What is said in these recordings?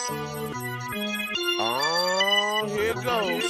Oh, here it goes.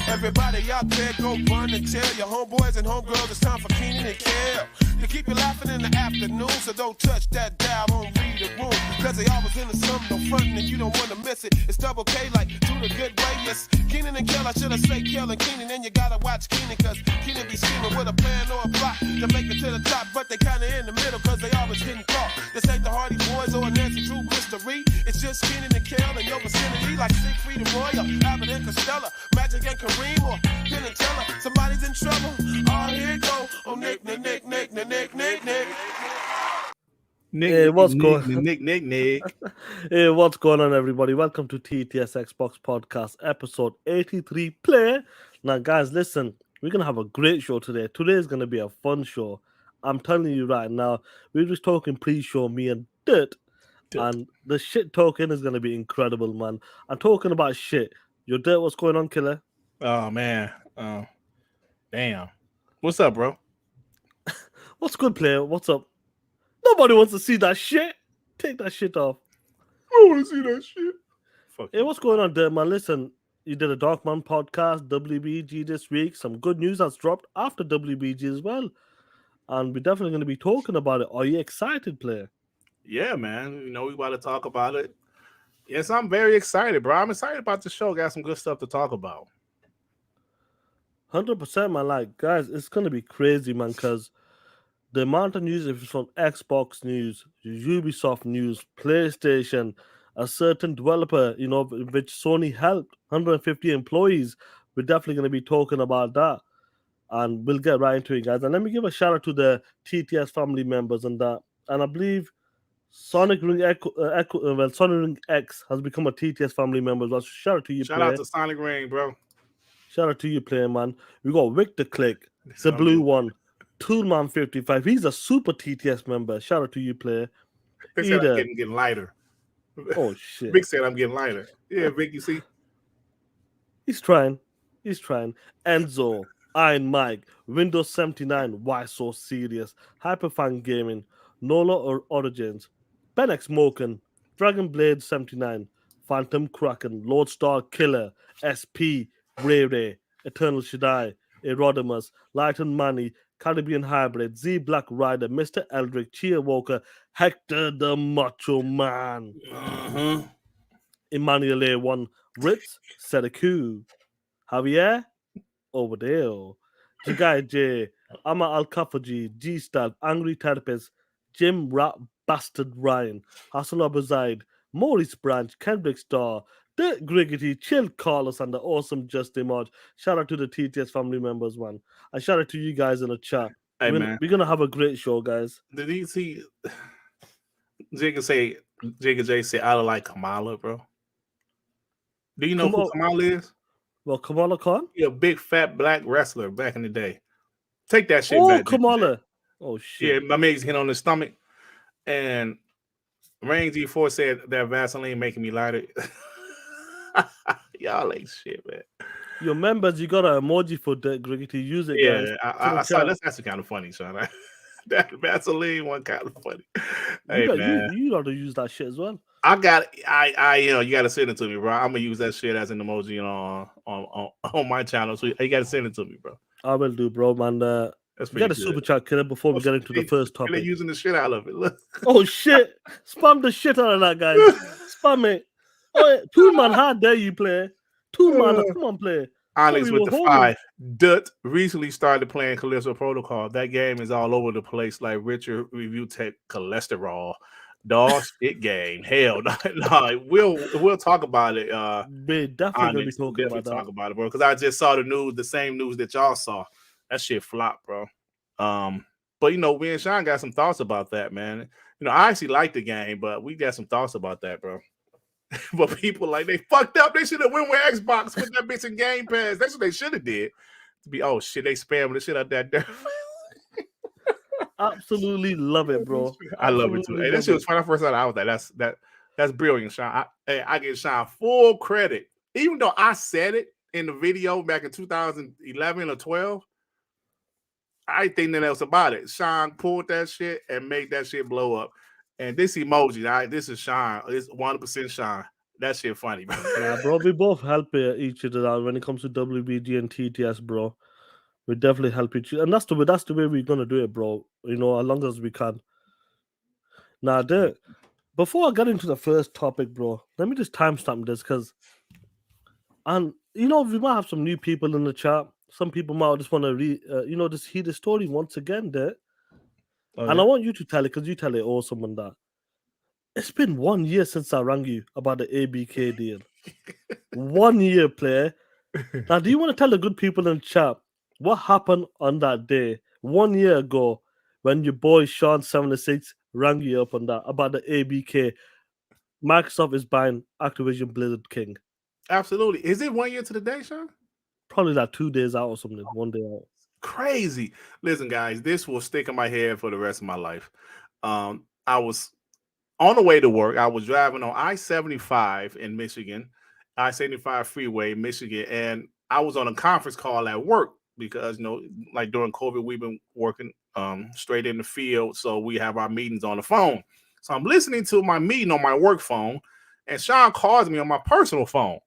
Everybody out there go run and tell your homeboys and homegirls it's time for Keenan and Kel to keep you laughing in the afternoon, so don't touch that dial, don't read the room, cause they always into something no frontin' and you don't wanna miss it. It's double K like do the good way, yes. Keenan and Kel, I should've said Kel and Keenan, and you gotta watch Keenan, cause Keenan be scheming with a plan or a plot to make it to the top, but they kinda in the middle, cause they always getting caught. This ain't the Hardy Boys or a Nancy Drew mystery, it's just Keenan and Kel in your vicinity, like Siegfried and Roy, or Abbott and Costello, Magic and Kareem, or Penn and Teller. Somebody's in trouble. Oh, here it go. Oh, Nick. Hey, what's going? Hey, what's going on, everybody? Welcome to TTS Xbox Podcast, episode 83. Play now, guys. Listen, we're gonna have a great show today. Today is gonna be a fun show. I'm telling you right now. We're just talking pre-show, me and Dirt, and the shit talking is gonna be incredible, man. I'm talking about shit. Your Dirt, what's going on, killer? Oh man, damn. What's up, bro? What's good, player? What's up? Nobody wants to see that shit. Take that shit off. I don't want to see that shit. Fuck hey, what's going on, Dirt, man? Listen, you did a Darkman podcast, WBG this week. Some good news has dropped after WBG as well. And we're definitely going to be talking about it. Are you excited, player? Yeah, man. You know, we about to talk about it. Yes, I'm very excited, bro. I'm excited about the show. Got some good stuff to talk about. 100%, man. Like, guys, it's going to be crazy, man, because the amount of news, if it's from Xbox news, Ubisoft news, PlayStation, a certain developer, you know, which Sony helped, 150 employees, we're definitely going to be talking about that. And we'll get right into it, guys. And let me give a shout out to the TTS family members and that. And I believe Sonic Ring Sonic Ring X has become a TTS family member as well. So shout out to you, Shout out to Sonic Ring, bro. Shout out to you, player, man. We got Victor Click, the blue one, Toolman 55. He's a super TTS member. Shout out to you, player. They said I'm getting lighter. Oh shit. Vic said I'm getting lighter. Yeah, Vic, you see? He's trying. Enzo, Iron Mike, Windows 79, Why So Serious, Hyperfan Gaming, Nola or Origins, Benex Moken, Dragon Blade 79, Phantom Kraken, Lodestar Killer, SP, Ray, Eternal Shaddai, Erodimus, Light and Money, Caribbean Hybrid, Z Black Rider, Mr. Eldrick, Chia Walker, Hector the Macho Man, Emmanuel A1, Ritz, Sedeku, Javier, Overdale, Jagai J, Amma Al Kafaji, G Stab, Angry Therapist, Jim Rat Bastard Ryan, Hassan Abuzide, Maurice Branch, Kendrick Star, The Griggity, Chill Carlos, and the awesome Justin Mod. Shout out to the TTS family members, man. And shout out to you guys in the chat. Hey, we're gonna have a great show, guys. Did you see Jigga J say I like Kamala, bro? Do you know who Kamala is? Well, Kamala Khan? Yeah, a big fat black wrestler back in the day. Take that shit back. Oh, Kamala. Oh shit. Yeah, my mate's hit on the stomach. And Rain G4 said that Vaseline making me lighter. Y'all ain't shit, man. Your members, you got an emoji for that, Greg, to use it. Yeah, guys. I saw that's actually kind of funny, Shaan. That Vaseline one kind of funny. Hey, man. You got to use that shit as well. I you got to send it to me, bro. I'm gonna use that shit as an emoji on my channel. So you got to send it to me, bro. I will do, bro, man. We got a super chat, killer, before we get into the first topic. They're using the shit out of it. Look. Oh shit! Spam the shit out of that, guys. Spam it. Oh, yeah. Toolman, how dare you play? Toolman, come on, play. Onyx with the 5. Dut recently started playing Calissto Protocol. That game is all over the place, like Richard Review Tech Cholesterol. Dog shit game. Hell no. We'll talk about it. We're definitely gonna be talking about it, bro. Because I just saw the news, the same news that y'all saw. That shit flopped, bro. But you know, we and Shaan got some thoughts about that, man. You know, I actually like the game, but we got some thoughts about that, bro. But people like they fucked up. They should have went with Xbox with that bitch in Game Pass. That's what they should have did. To be shit, they spam the shit out that there. Absolutely love it, bro. I love it too. Hey, that shit was when I first saw it. I was like, that's brilliant, Shaan. I give Shaan full credit, even though I said it in the video back in 2011 or 12. I ain't think nothing else about it. Shaan pulled that shit and made that shit blow up. And this emoji, this is Shaan. It's 100% Shaan. That shit funny, bro. Nah, bro, we both help each other out when it comes to WBG and TTS, bro. We definitely help each other, and that's the way we're gonna do it, bro. You know, as long as we can. Now, before I get into the first topic, bro, let me just timestamp this because, and you know, we might have some new people in the chat. Some people might just want to just hear the story once again, there. Oh, And yeah? I want you to tell it because you tell it awesome on that. It's been 1 year since I rang you about the ABK deal. 1 year, player. Now, do you want to tell the good people in the chat what happened on that day 1 year ago when your boy Shaan76 rang you up on that about the ABK? Microsoft is buying Activision Blizzard King. Absolutely. Is it 1 year to the day, Shaan? Probably like 2 days out or something. 1 day out. Crazy. Listen, guys, this will stick in my head for the rest of my life. I was on the way to work. I was driving on I-75 in Michigan, I-75 freeway, Michigan, and I was on a conference call at work because, like during COVID, we've been working straight in the field, so we have our meetings on the phone. So I'm listening to my meeting on my work phone, and Shaan calls me on my personal phone.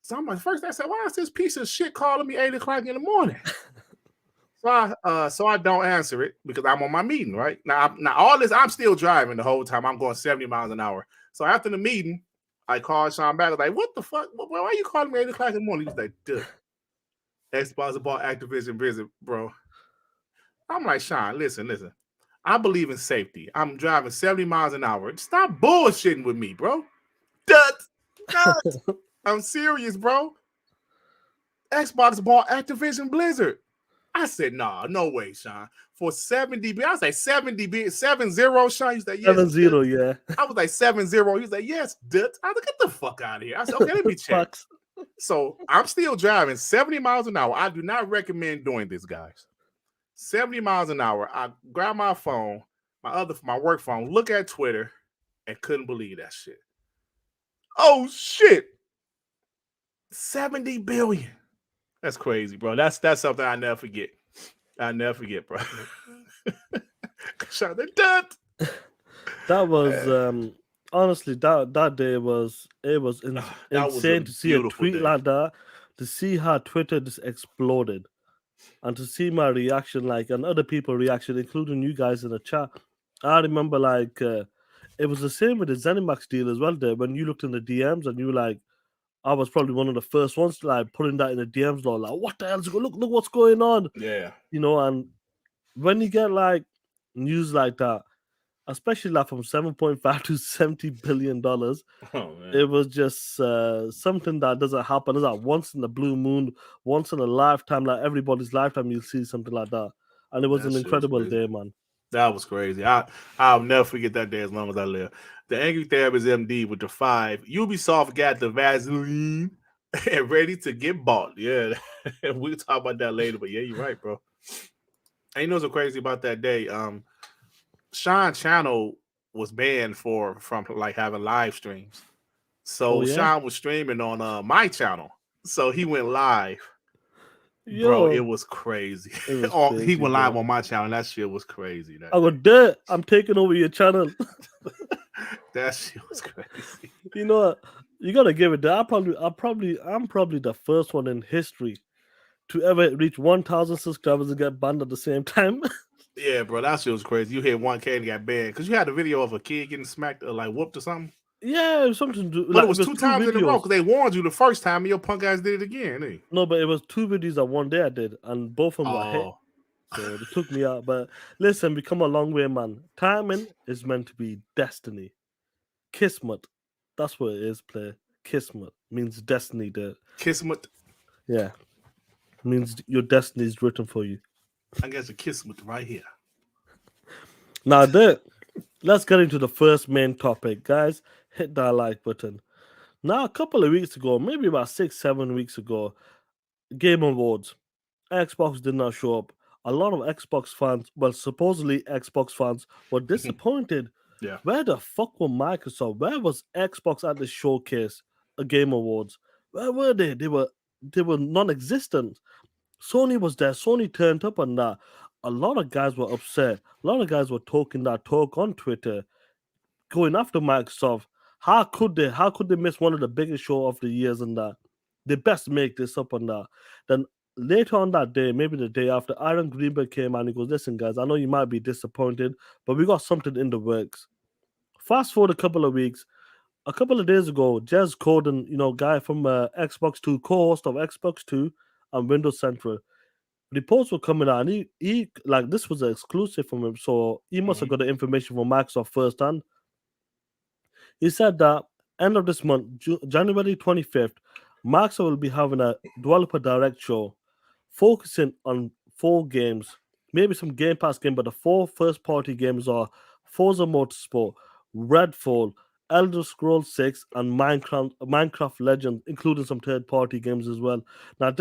So I'm like, first I said, why is this piece of shit calling me 8 o'clock in the morning? So I don't answer it because I'm on my meeting, right? Now all this, I'm still driving the whole time. I'm going 70 miles an hour. So after the meeting, I called Shaan back. I was like, what the fuck? Why are you calling me 8 o'clock in the morning? He was like, dude, Xbox bought Activision Blizzard, bro. I'm like, Shaan, listen. I believe in safety. I'm driving 70 miles an hour. Stop bullshitting with me, bro. I'm serious, bro. Xbox bought Activision Blizzard. I said, nah, no way, Shaan. For 70B, I was like 70B, 7-0, Shaan. He's like, yes. 7-0, yeah. I was like 7-0. He was like, yes, dude. I was like, get the fuck out of here. I said, okay, let me check. So I'm still driving 70 miles an hour. I do not recommend doing this, guys. 70 miles an hour. I grab my phone, my work phone, look at Twitter, and couldn't believe that shit. Oh shit. 70 billion. That's crazy, bro. That's something I never forget. I never forget, bro. That was honestly that day was insane to see a tweet like that, to see how Twitter just exploded, and to see my reaction, like, and other people's reaction, including you guys in the chat. I remember like it was the same with the ZeniMax deal as well. There, when you looked in the DMs and you were like, I was probably one of the first ones to like putting that in the DMs, like, what the hell's going? Look what's going on. Yeah. And when you get like news like that, especially like from 7.5 to $70 billion, it was just something that doesn't happen. It's like once in the blue moon, once in a lifetime, like everybody's lifetime, you'll see something like that. And it was an incredible day, man. That was crazy. I'll never forget that day as long as I live. The Angry Therapist MD with the 5. Ubisoft got the Vaseline and ready to get bought. Yeah, we'll talk about that later. But yeah, you're right, bro. And you know what's so crazy about that day? Shaan channel was banned from like having live streams. So Shaan was streaming on my channel. So he went live. Bro, it was crazy. He went live on my channel. That shit was crazy. I go, dude, I'm taking over your channel. That shit was crazy. You know what? You gotta give it that. I'm probably the first one in history to ever reach 1,000 subscribers and get banned at the same time. Yeah, bro, that shit was crazy. You hit 1K and got banned because you had a video of a kid getting smacked or like whooped or something. Yeah, it was something to do. But like, it was two times in a row because they warned you the first time and your punk ass did it again. Eh? No, but it was 2 videos that one day I did, and both of them were hit. So they took me out. But listen, we come a long way, man. Timing is meant to be destiny. Kismet. That's what it is, player. Kismet means destiny there. Kismet? Yeah. Means your destiny is written for you. I guess a kismet right here. Now, let's get into the first main topic, guys. Hit that like button. Now, a couple of weeks ago, maybe about 6-7 weeks ago, Game Awards, Xbox did not show up. A lot of Xbox fans, well, supposedly Xbox fans, were disappointed. Yeah. Where the fuck were Microsoft? Where was Xbox at the showcase, Game Awards? Where were they? They were non-existent. Sony was there. Sony turned up on that. a lot of guys were upset. A lot of guys were talking that talk on Twitter, going after Microsoft. How could they? How could they miss one of the biggest show of the years and that? They best make this up on that. Then later on that day, maybe the day after, Aaron Greenberg came out and he goes, "Listen, guys, I know you might be disappointed, but we got something in the works." Fast forward a couple of weeks. A couple of days ago, Jez Corden, guy from Xbox 2, co-host of Xbox 2 and Windows Central, reports were coming out, and he like this was an exclusive from him, so he must have got the information from Microsoft first hand. He said that end of this month, January 25th, Microsoft will be having a developer direct show focusing on 4 games, maybe some Game Pass game, but the 4 first party games are Forza Motorsport, Redfall, Elder Scrolls 6, and Minecraft Legends, including some third party games as well. Now,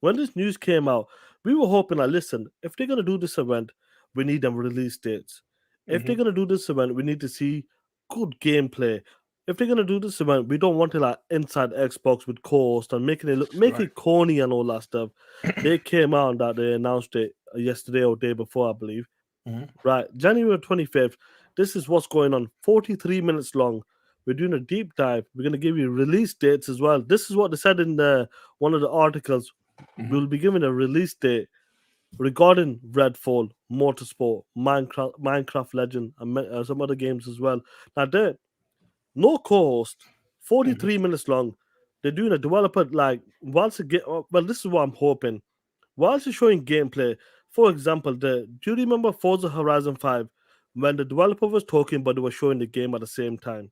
when this news came out, we were hoping, like, listen, if they're going to do this event, we need them release dates. If they're going to do this event, we need to see good gameplay. If they're going to do this event, we don't want to like inside Xbox with co-host and making it make it corny and all that stuff. They came out and that they announced it yesterday or day before, I believe. Right, January 25th. This is what's going on. 43 minutes long. We're doing a deep dive. We're going to give you release dates as well. This is what they said in one of the articles. We'll be giving a release date regarding Redfall, Motorsport, Minecraft Legend, and some other games as well. Now, no co-host, 43 minutes long. They're doing a developer like once again. Well, this is what I'm hoping. Whilst you're showing gameplay, for example, do you remember Forza Horizon 5 when the developer was talking but they were showing the game at the same time?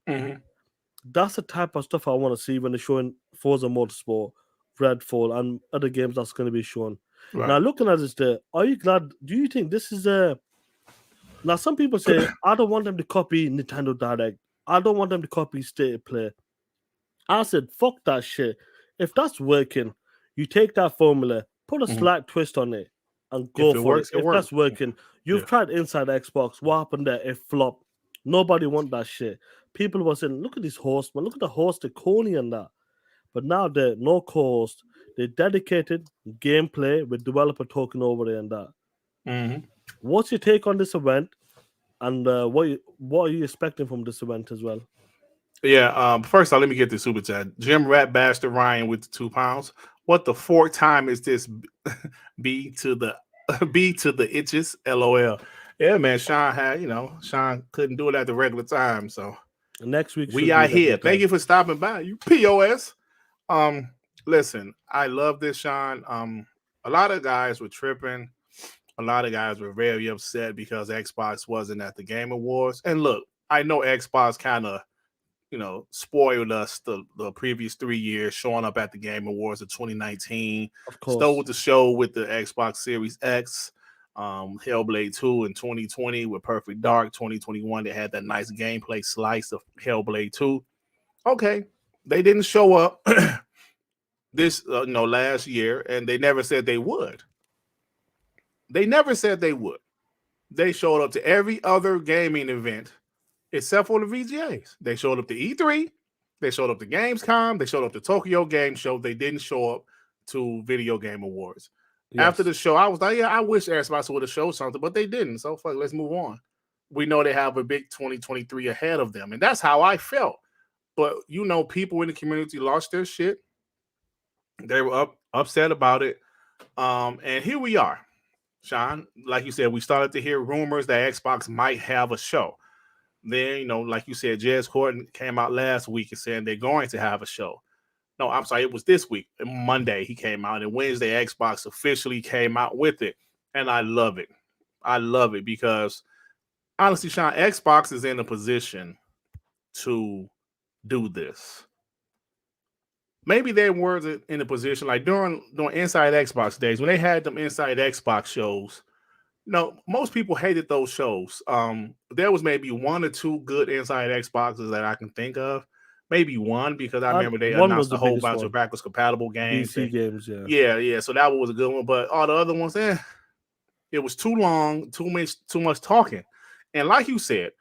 That's the type of stuff I want to see when they're showing Forza Motorsport, Redfall, and other games that's going to be shown. Right. Now, looking at this, are you glad? Do you think this is a? Now, some people say I don't want them to copy Nintendo Direct. I don't want them to copy State of Play. I said, fuck that shit. If that's working, you take that formula, put a slight twist on it, and go for it. If that's working, you've tried Inside Xbox. What happened there? It flopped. Nobody want that shit. People were saying, look at this host, man. Look at the host, the Coney and that. But now they're no co-host. They dedicated gameplay with developer talking over it and that. What's your take on this event? And what are you expecting from this event as well? Yeah. First of all, let me get this super chat. Jim Rat Bastard Ryan with the £2. What the fork time is this? B to the itches. LOL. Yeah, man. Shaan had, Shaan couldn't do it at the regular time, so next week we are here. Thank you for stopping by. You POS. Listen, I love this, Shaan. A lot of guys were tripping. A lot of guys were very upset because Xbox wasn't at the Game Awards. And look, I know Xbox kind of, spoiled us the previous 3 years, showing up at the Game Awards of 2019. Of course. Stole the show with the Xbox Series X, Hellblade 2 in 2020 with Perfect Dark. 2021, they had that nice gameplay slice of Hellblade 2. Okay, they didn't show up this last year, and they never said they would. They never said they would. They showed up to every other gaming event except for the VGAs. They showed up to E3. They showed up to Gamescom. They showed up to Tokyo Game Show. They didn't show up to Video Game Awards. Yes. After the show, I was like, yeah, I wish Xbox would have showed something, but they didn't. So fuck, let's move on. We know they have a big 2023 ahead of them, and that's how I felt. But people in the community lost their shit. They were upset about it. And here we are. Shaan, like you said, we started to hear rumors that Xbox might have a show. Then, like you said, Jez Corden came out last week and saying they're going to have a show. No, I'm sorry, it was this week. Monday he came out, and Wednesday Xbox officially came out with it. And I love it. I love it because, honestly, Shaan, Xbox is in a position to do this. Maybe they weren't in a position like during Inside Xbox days when they had them Inside Xbox shows. Most people hated those shows. There was maybe 1 or 2 good Inside Xboxes that I can think of. Maybe one because I remember they announced a whole bunch of backwards compatible games. PC games, yeah. So that was a good one. But all the other ones, it was too long, too much talking. And like you said,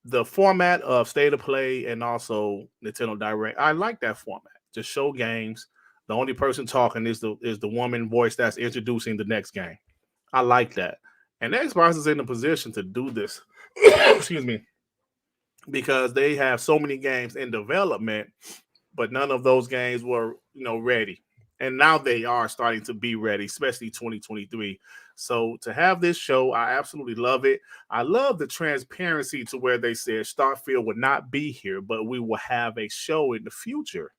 the format of State of Play and also Nintendo Direct, I like that format. Just show games. The only person talking is the woman voice that's introducing the next game. I like that. And Xbox is in a position to do this. Excuse me. Because they have so many games in development, but none of those games were, ready. And now they are starting to be ready, especially 2023. So to have this show, I absolutely love it. I love the transparency to where they said Starfield would not be here, but we will have a show in the future.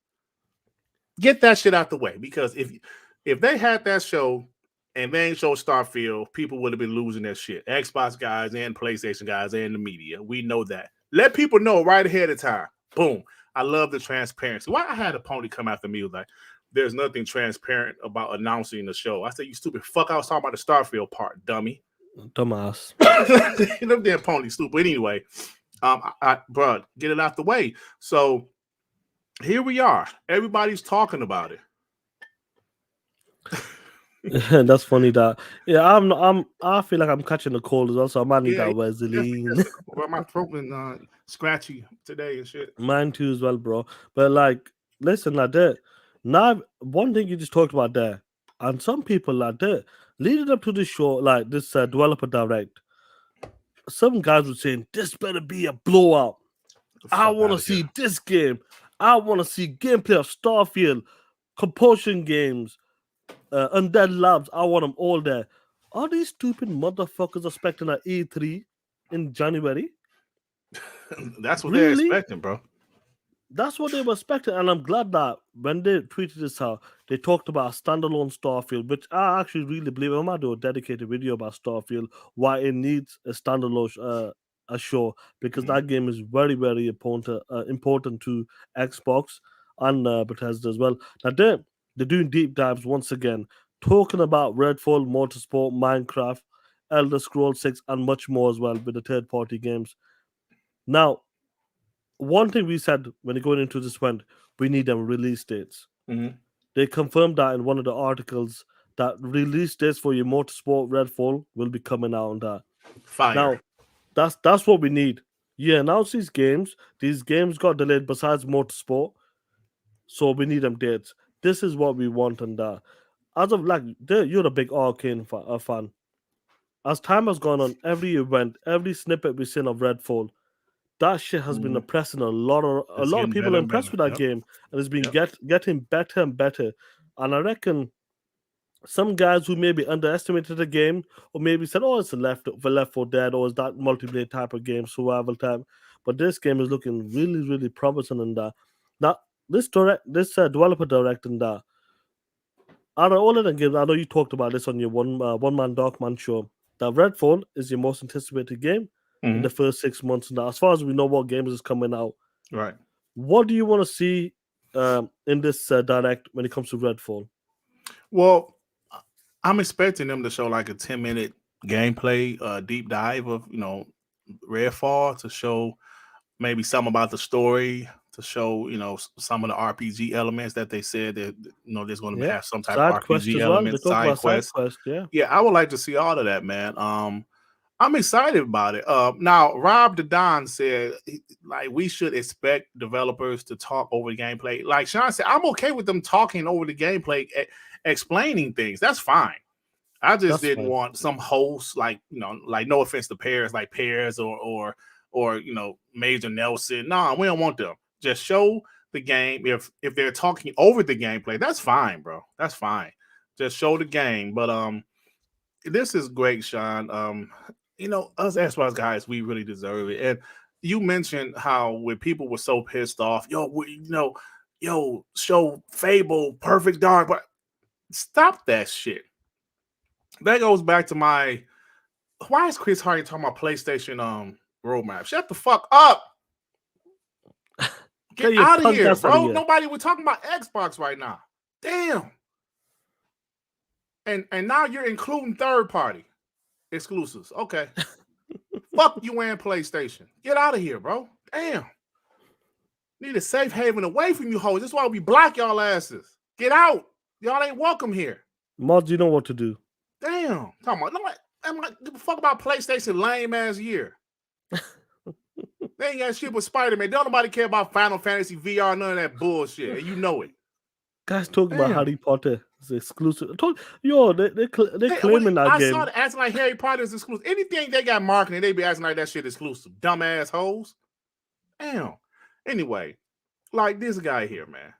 Get that shit out the way, because if they had that show and they ain't show Starfield, people would have been losing their shit. Xbox guys and PlayStation guys and the media. We know that. Let people know right ahead of time. Boom. I love the transparency. Why I had a pony come after me was like, there's nothing transparent about announcing the show. I said, you stupid fuck. I was talking about the Starfield part, dummy. Dumbass. Them damn ponies stupid. Anyway, bro, get it out the way. So here we are. Everybody's talking about it. That's funny. That I feel like I'm catching a cold as well, so I might need that Vaseline. Well, my throat been scratchy today and shit. Mine too as well, bro. But like, listen, like that. Now, one thing you just talked about there, and some people like that, leading up to this show, like this developer direct, some guys were saying this better be a blowout. I want to see this game. I want to see gameplay of Starfield, compulsion games, Undead Labs. I want them all there. Are these stupid motherfuckers expecting an E3 in January? That's what they're expecting, bro. That's what they were expecting, and I'm glad that when they tweeted this out, they talked about a standalone Starfield, which I actually really believe. I might do a dedicated video about Starfield, why it needs a standalone a show, because that game is very, very important to Xbox and Bethesda as well. Now they're doing deep dives once again, talking about Redfall, Motorsport, Minecraft, Elder Scrolls 6, and much more as well with the third-party games. Now, one thing we said when going into this went, we need them release dates. Mm-hmm. They confirmed that in one of the articles that release dates for your Motorsport Redfall will be coming out on that. Fire. Now, that's what we need. Yeah, now these games got delayed besides Motorsport, so we need them dates. This is what we want on that. As of like, you're a big Arcane fan. As time has gone on, every event, every snippet we've seen of Redfall, that shit has been impressing a lot of people are impressed with that game, and it's been getting better and better. And I reckon some guys who maybe underestimated the game, or maybe said, "Oh, it's a Left 4 Dead, or is that multiplayer type of game, survival type?" But this game is looking really, really promising in that. Now, this developer directing that. Out of all of the games, I know you talked about this on your one man Darkman show. That Redfall is your most anticipated game in the first 6 months. Now, as far as we know what games is coming out, right? What do you want to see in this direct when it comes to Redfall? Well, I'm expecting them to show like a 10-minute gameplay deep dive of Redfall, to show maybe something about the story, to show some of the RPG elements that they said that there's going to have some type of RPG elements, side quest. Yeah, I would like to see all of that, man. I'm excited about it. Now, Rob the Don said, like, we should expect developers to talk over the gameplay. Like Shaan said, I'm okay with them talking over the gameplay, explaining things. That's fine. I just didn't want some host, like, like, no offense to Pears, like Pears or Major Nelson. No, we don't want them. Just show the game. If they're talking over the gameplay, that's fine, bro. That's fine. Just show the game. But this is great, Shaan. Us Xbox guys, we really deserve it. And you mentioned how when people were so pissed off, show Fable, Perfect Dark, but stop that shit. That goes back to why is Chris Hardy talking about PlayStation roadmap? Shut the fuck up. Get out of here, bro. Nobody, we're talking about Xbox right now. Damn. And now you're including third party exclusives. Okay. Fuck you and PlayStation. Get out of here, bro. Damn. Need a safe haven away from you hoes. That's why we block y'all asses. Get out. Y'all ain't welcome here. Mods, you know what to do. Damn. Talking about, I'm like, give a fuck about PlayStation lame ass year. They ain't got shit with Spider-Man. Don't nobody care about Final Fantasy VR, none of that bullshit. And you know it. Guys talking about Harry Potter. It's exclusive. They claiming that I saw game. it acting like Harry Potter is exclusive. Anything they got marketing, they be acting like that shit exclusive. Dumbass hoes. Damn. Anyway, like this guy here, man.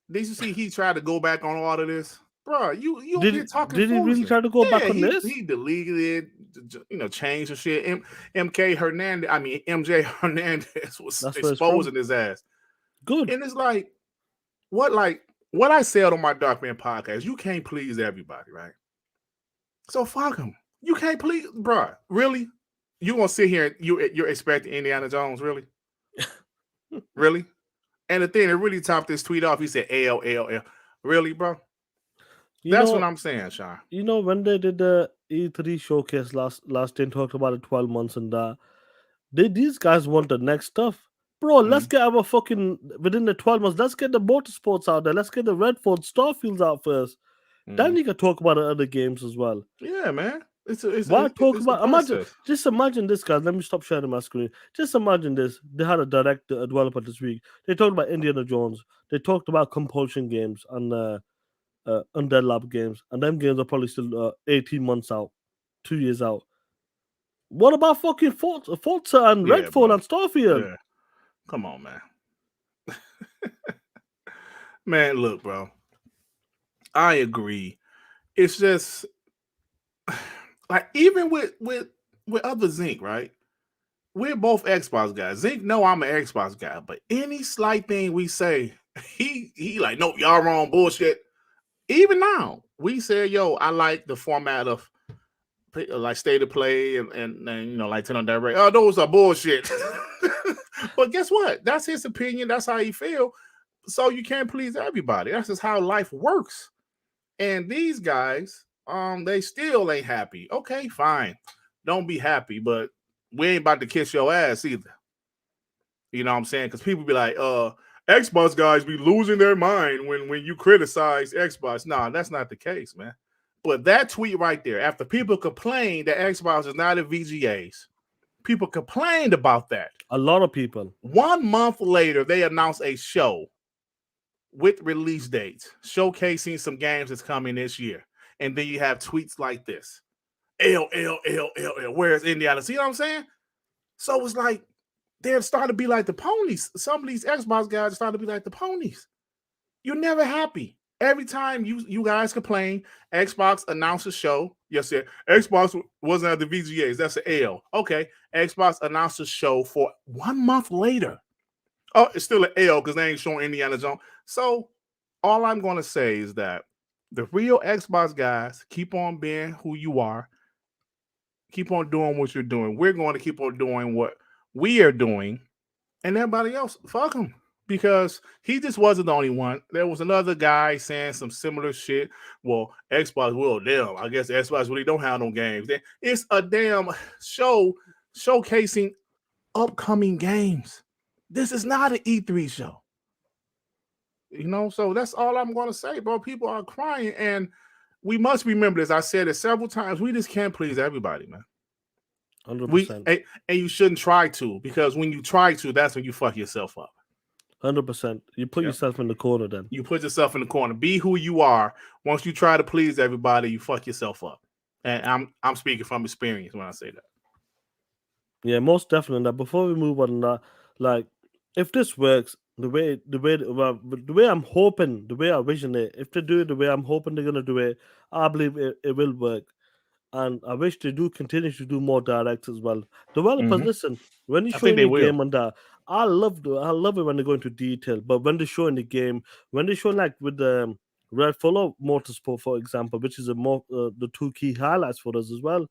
Did you see he tried to go back on all of this? Bro, you over here talking Did he really foolishness. try to go back Yeah, on this? he deleted it, changed the shit. MK Hernandez, I mean MJ Hernandez was That's where it's from. exposing his ass. Good. And it's like what I said on my Dark Man podcast, you can't please everybody, right? So fuck him. You can't please, bro. Really? You gonna sit here and you're expecting Indiana Jones, really? Really? And the thing that really topped this tweet off, he said L L L. Really, bro? That's what I'm saying, Shaan. You know, when they did the E3 showcase last day and talked about it 12 months and that, these guys want the next stuff. Bro, let's get our fucking within the 12 months, let's get the motorsports out there. Let's get the Redford Starfields out first. Then you can talk about the other games as well. Yeah, man. Why talk about just imagine this, guys. Let me stop sharing my screen. Just imagine this. They had a developer this week. They talked about Indiana Jones. They talked about compulsion games and Undead Lab games. And them games are probably still 18 months out, 2 years out. What about fucking Forza and Redfall and Starfield? Yeah. Come on, man. Man, look, bro. I agree. It's just like even with other Zinc, right? We're both Xbox guys. Zinc know I'm an Xbox guy, but any slight thing we say, he like, nope, y'all wrong, bullshit. Even now, we say, yo, I like the format of like state of play and like turn on direct. Oh, those are bullshit. But guess what? That's his opinion. That's how he feel. So you can't please everybody. That's just how life works. And these guys, they still ain't happy. Okay, fine. Don't be happy, but we ain't about to kiss your ass either. You know what I'm saying? Because people be like, Xbox guys be losing their mind when you criticize Xbox. Nah, that's not the case, man. But that tweet right there, after people complained that Xbox is not at VGAs, people complained about that. A lot of people. 1 month later, they announced a show with release dates, showcasing some games that's coming this year. And then you have tweets like this. L, where's Indiana? See what I'm saying? So it's like they're starting to be like the ponies. Some of these Xbox guys are starting to be like the ponies. You're never happy. Every time you guys complain, Xbox announced a show. Yes, sir. Xbox wasn't at the VGAs. That's an L. Okay. Xbox announced a show for 1 month later. Oh, it's still an L because they ain't showing Indiana Jones. So all I'm going to say is that the real Xbox guys keep on being who you are. Keep on doing what you're doing. We're going to keep on doing what we are doing. And everybody else, fuck them. Because he just wasn't the only one. There was another guy saying some similar shit. Well, Xbox, well, damn, I guess Xbox really don't have no games. It's a damn show showcasing upcoming games. This is not an E3 show. So that's all I'm going to say, bro. People are crying, and we must remember this. I said it several times. We just can't please everybody, man. 100%. And you shouldn't try to, because when you try to, that's when you fuck yourself up. 100%. You put yourself in the corner then. You put yourself in the corner. Be who you are. Once you try to please everybody, you fuck yourself up. And I'm speaking from experience when I say that. Yeah, most definitely. That before we move on, that like if this works the way I'm hoping, the way I vision it, if they do it the way I'm hoping they're gonna do it, I believe it will work. And I wish they do continue to do more directs as well. Developers, listen, when you show a game on that, I love it when they go into detail. But when they show in the game, when they show like with the Redfall or Motorsport, for example, which is the two key highlights for us as well.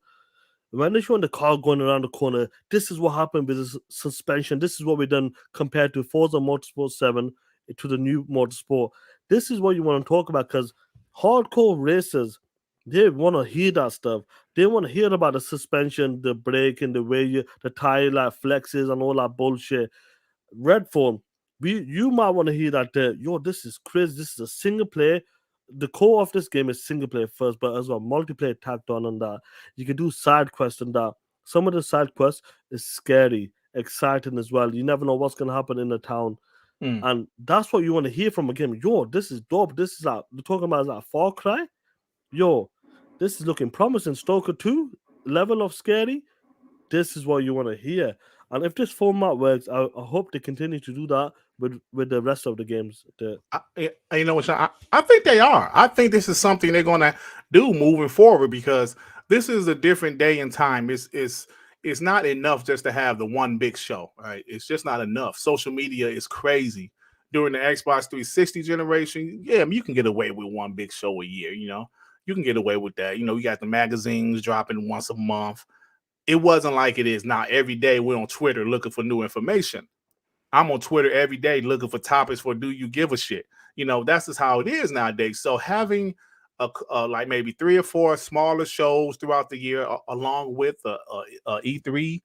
When they're showing the car going around the corner, this is what happened with the suspension. This is what we've done compared to Forza Motorsport 7 to the new Motorsport. This is what you want to talk about, because hardcore racers, they want to hear that stuff. They want to hear about the suspension, the brake, and the way the tire like flexes and all that bullshit. Redfall, you might want to hear that. This is crazy. This is a single player. The core of this game is single player first, but as well multiplayer tacked on that. You can do side quests and that. Some of the side quests is scary, exciting as well. You never know what's gonna happen in the town. And that's what you want to hear from a game. Yo, this is dope. This is like they're talking about like Far Cry. Yo, this is looking promising. Stalker 2 level of scary. This is what you want to hear. And if this format works, I hope they continue to do that with the rest of the games. You know what, Sean? I think they are. I think this is something they're gonna do moving forward because this is a different day and time. It's not enough just to have the one big show, right? It's just not enough. Social media is crazy. During the Xbox 360 generation, yeah, you can get away with one big show a year. You know, you can get away with that. You know, you got the magazines dropping once a month. It wasn't like it is now. Every day we're on Twitter looking for new information. I'm on Twitter every day looking for topics for do you give a shit? You know, that's just how it is nowadays. So having like maybe 3 or 4 smaller shows throughout the year along with E3,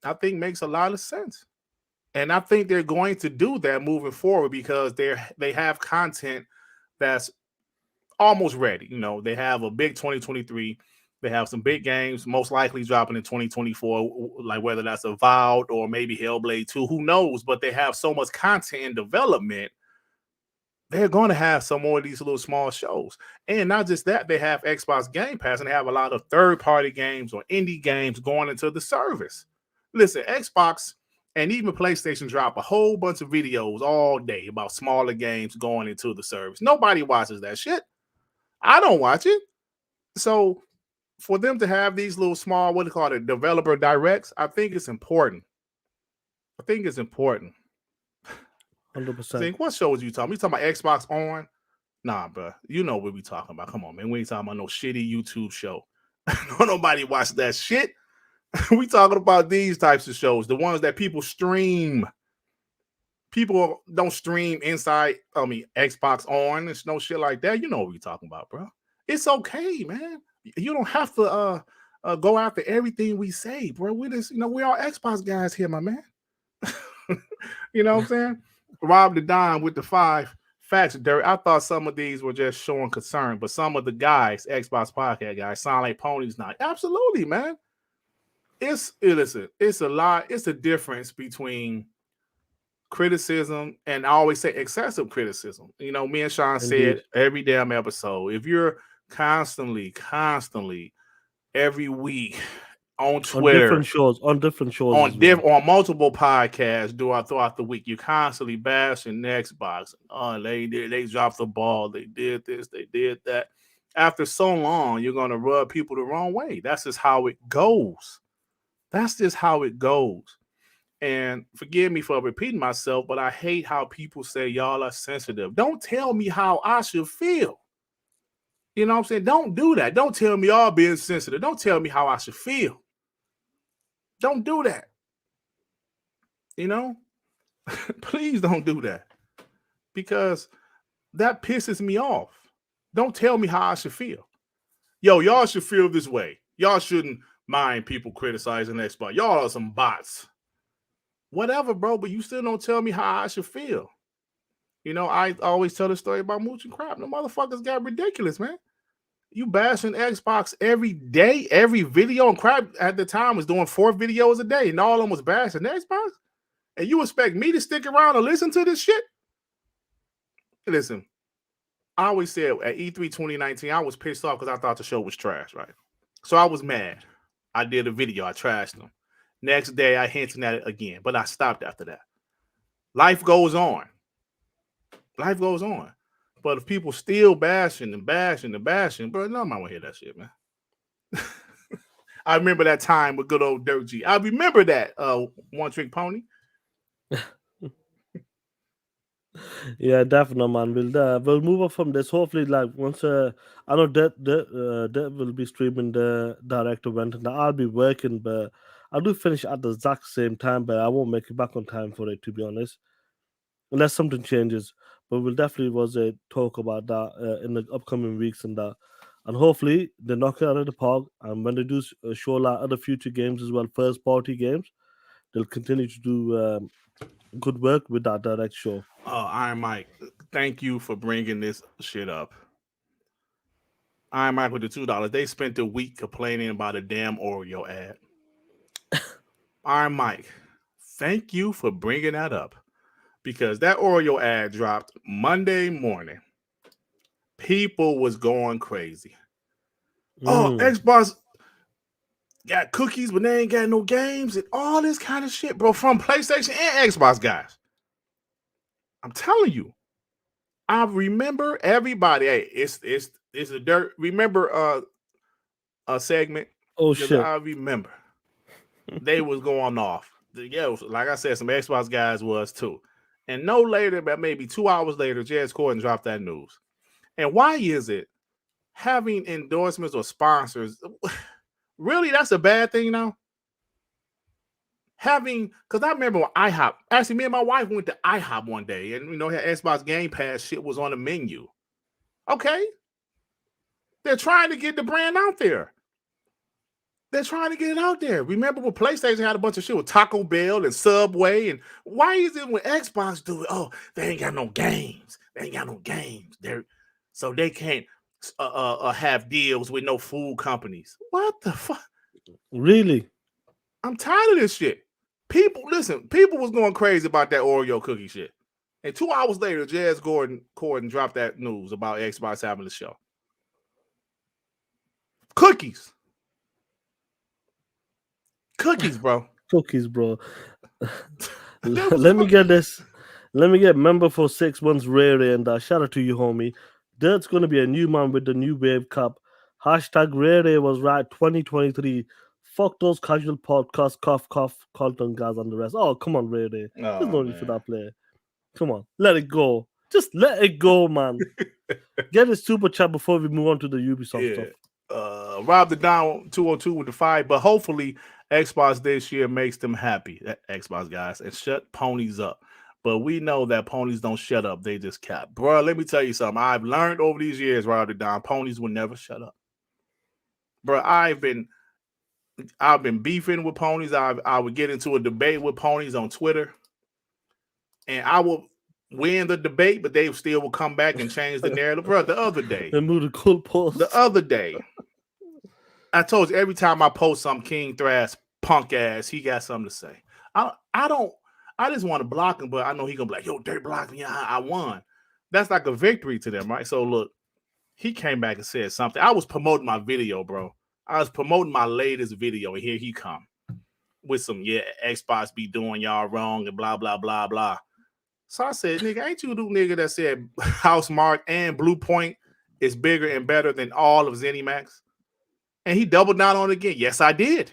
I think makes a lot of sense. And I think they're going to do that moving forward because they have content that's almost ready. You know, they have a big 2023. They have some big games, most likely dropping in 2024, like whether that's Avowed or maybe Hellblade 2, who knows? But they have so much content in development. They're going to have some more of these little small shows. And not just that, they have Xbox Gamepass and they have a lot of third-party games or indie games going into the service. Listen, Xbox and even PlayStation drop a whole bunch of videos all day about smaller games going into the service. Nobody watches that shit. I don't watch it. So for them to have these little small, what do you call it, developer directs, I think it's important. 100%. Think, what show was you talking? You talking about Xbox On? Nah, bro. You know what we talking about. Come on, man. We ain't talking about no shitty YouTube show. Nobody watch that shit. We talking about these types of shows, the ones that people stream. People don't stream inside, Xbox On. There's no shit like that. You know what we talking about, bro. It's okay, man. You don't have to go after everything we say, bro. We just, we're all Xbox guys here, my man. You know what I'm saying? Rob the Don with the 5 facts, Derek. I thought some of these were just showing concern, but some of the guys, Xbox podcast guys, sound like ponies now. Absolutely, man. It's a lot. It's a difference between criticism and I always say excessive criticism. You know, me and Shaan said every damn episode, if you're constantly every week on Twitter, on different shows, on multiple podcasts throughout the week, you're constantly bashing Xbox. Oh, they dropped the ball, they did this, they did that. After so long, you're gonna rub people the wrong way. That's just how it goes. And forgive me for repeating myself, but I hate how people say y'all are sensitive. Don't tell me how I should feel. You know what I'm saying? Don't do that. Don't tell me y'all being sensitive. Don't tell me how I should feel. Don't do that. You know? Please don't do that. Because that pisses me off. Don't tell me how I should feel. Yo, y'all should feel this way. Y'all shouldn't mind people criticizing Xbox. Y'all are some bots. Whatever, bro, but you still don't tell me how I should feel. You know, I always tell the story about Mooch and Crap. The motherfuckers got ridiculous, man. You bashing Xbox every day, every video, and Crap at the time was doing 4 videos a day, and all of them was bashing Xbox? And you expect me to stick around and listen to this shit? Listen, I always said at E3 2019, I was pissed off because I thought the show was trash, right? So I was mad. I did a video. I trashed them. Next day, I hinted at it again, but I stopped after that. Life goes on. But if people still bashing, bro, no, I'm not gonna hear that shit, man. I remember that time with good old Dirt G. I remember that One Trick Pony. Yeah, definitely, man. We'll move on from this. Hopefully, like once I know that will be streaming the direct event, and I'll be working, but I do finish at the exact same time, but I won't make it back on time for it, to be honest, unless something changes. But we'll definitely talk about that in the upcoming weeks and that, and hopefully they knock it out of the park. And when they do show like other future games as well, first party games, they'll continue to do good work with that direct show. Iron Mike, thank you for bringing this shit up. Iron Mike with the $2. They spent a week complaining about a damn Oreo ad. Iron Mike, thank you for bringing that up. because that Oreo ad dropped Monday morning. People was going crazy. Oh, Xbox got cookies, but they ain't got no games and all this kind of shit, bro, from PlayStation and Xbox guys. I'm telling you. I remember everybody. Hey, it's a dirt. Remember a segment? Oh Because shit. I remember they was going off. Yeah, like I said, some Xbox guys was too. And no later, but maybe 2 hours later, Jez Corden dropped that news. And why is it having endorsements or sponsors? Really, that's a bad thing now? Having, because I remember when IHOP, actually, me and my wife went to IHOP one day, and Xbox Gamepass shit was on the menu. Okay. They're trying to get the brand out there. They're trying to get it out there. Remember when PlayStation had a bunch of shit with Taco Bell and Subway, and why is it when Xbox do it? Oh, they ain't got no games. They ain't got no games. So they can't have deals with no food companies. What the fuck? Really? I'm tired of this shit. People was going crazy about that Oreo cookie shit. And 2 hours later, Jez Corden dropped that news about Xbox having the show. Cookies, bro. Cookies, bro. Let me get this. Let me get member for 6 months, Rare, and shout out to you, homie. Dirt's gonna be a new man with the new Wave Cup. Hashtag Rare was right 2023. Fuck those casual podcasts, cough, Colton guys and the rest. Oh, come on, Rare. There's no need for that player. Come on, let it go. Just let it go, man. Get a super chat before we move on to the Ubisoft stuff. Rob the Down 202 with the 5, but hopefully Xbox this year makes them happy, Xbox guys, and shut ponies up. But we know that ponies don't shut up; they just cap. Bro, let me tell you something. I've learned over these years, Rob the Down, ponies will never shut up. Bro, I've been beefing with ponies. I would get into a debate with ponies on Twitter, and I will win the debate, but they still will come back and change the narrative. Bro, the other day, they moved the cool post. The other day, I told you every time I post some King Thrash punk ass, he got something to say. I just want to block him, but I know he gonna be like, yo, Dirt blocked me. I won. That's like a victory to them, right? So look, he came back and said something. I was promoting my video, bro. I was promoting my latest video, and here he come with some, Xbox be doing y'all wrong and blah, blah, blah, blah. So I said, nigga, ain't you the nigga that said Housemark and Blue Point is bigger and better than all of ZeniMax? And he doubled down on it again. Yes, I did.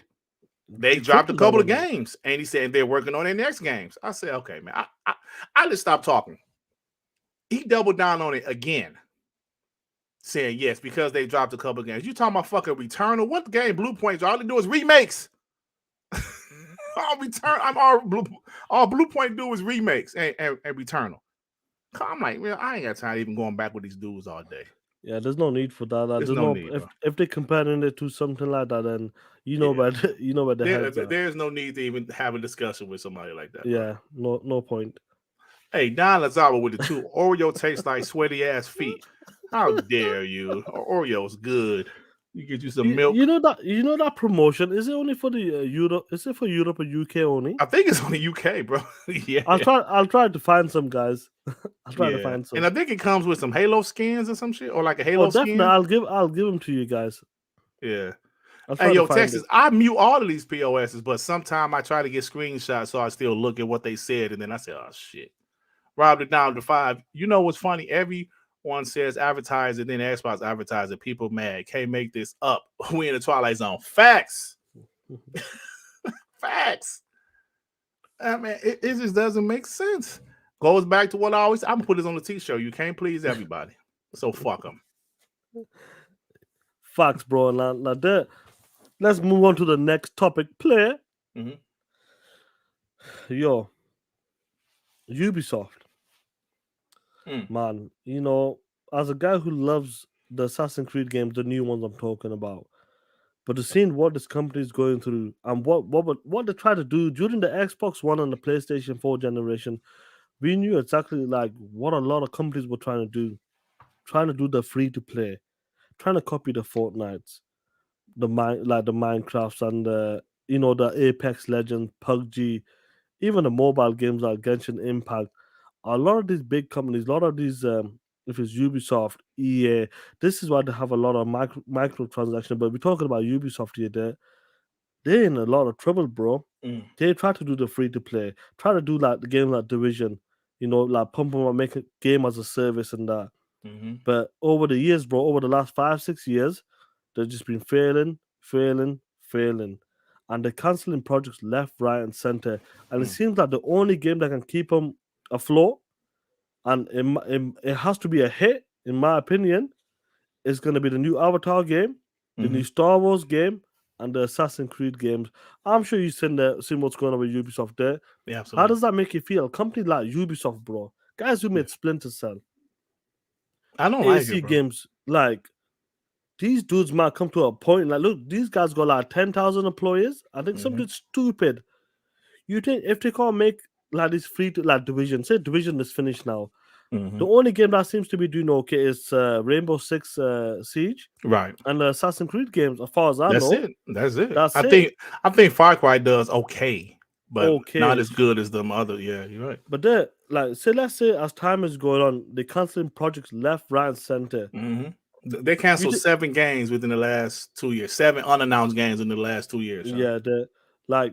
They dropped a couple of games, and he said they're working on their next games. I said, okay, man, I just stopped talking. He doubled down on it again, saying yes, because they dropped a couple of games. You talking about fucking Returnal? What game Blue Point? All they do is remakes. All Blue Point do is remakes and Returnal. I'm like, man, I ain't got time even going back with these dudes all day. Yeah, there's no need for that. There's no need, if they're comparing it to something like that, then where the heads are. There's no need to even have a discussion with somebody like that. Yeah, bro. No point. Hey, Don Lazaro with the 2. Oreo tastes like sweaty ass feet. How dare you? Oreo's good. You get you some milk. You know that promotion, is it only for the Europe? Is it for Europe or UK only? I think it's only UK, bro. Yeah. I'll try to find some, guys. I'll try to find some. And I think it comes with some Halo skins or some shit, or like a Halo skin. Definitely. I'll give them to you guys. Yeah. Hey, yo, Texas, I mute all of these POSs, but sometimes I try to get screenshots so I still look at what they said, and then I say, oh shit. Robbed it down to 5. You know what's funny? Everyone says advertise and then Xbox advertising. People mad. Can't make this up. We in the Twilight Zone. Facts. Facts. I mean, it just doesn't make sense. Goes back to what I'm gonna put this on the t-shirt. You can't please everybody. So fuck them. Facts, bro. Now let's move on to the next topic. Player. Mm-hmm. Yo. Ubisoft. Man, as a guy who loves the Assassin's Creed games, the new ones I'm talking about, but to seeing what this company is going through and what they try to do during the Xbox One and the PlayStation 4 generation, we knew exactly like what a lot of companies were trying to do the free to play, trying to copy the Fortnites, the Minecrafts and the Apex Legends, PUBG, even the mobile games like Genshin Impact. A lot of these big companies, a lot of these, if it's Ubisoft, EA, this is why they have a lot of microtransactions. But we're talking about Ubisoft here. They're in a lot of trouble, bro. Mm. They try to do the free to play, try to do like the game like Division, like pump them up, make a game as a service and that. Mm-hmm. But over the years, bro, over the last 5-6 years, they've just been failing, failing, failing. And they're canceling projects left, right, and center. And it seems like the only game that can keep them afloat, and it has to be a hit, in my opinion, is going to be the new Avatar game, the new Star Wars game, and the Assassin's Creed games. I'm sure you've seen what's going on with Ubisoft there. Yeah, How absolutely. does that make you feel? A company like Ubisoft, bro, guys who made Splinter Cell, I don't like AC it, bro. games, like these dudes might come to a point like, look, these guys got like 10,000 employees. I think something stupid. You think if they can't make like this free to like Division, say Division is finished now. The only game that seems to be doing okay is Rainbow Six Siege Right. and the Assassin's Creed games. As far as I That's know, it. That's it. that's I it. think Far Cry does okay, but not Okay, as good as them other. Yeah, you're right. but they like say let's say as time is going on, they canceling projects left, right, and center. They canceled 7 games within the last 2 years. 7 unannounced games in the last 2 years. Sean. Yeah,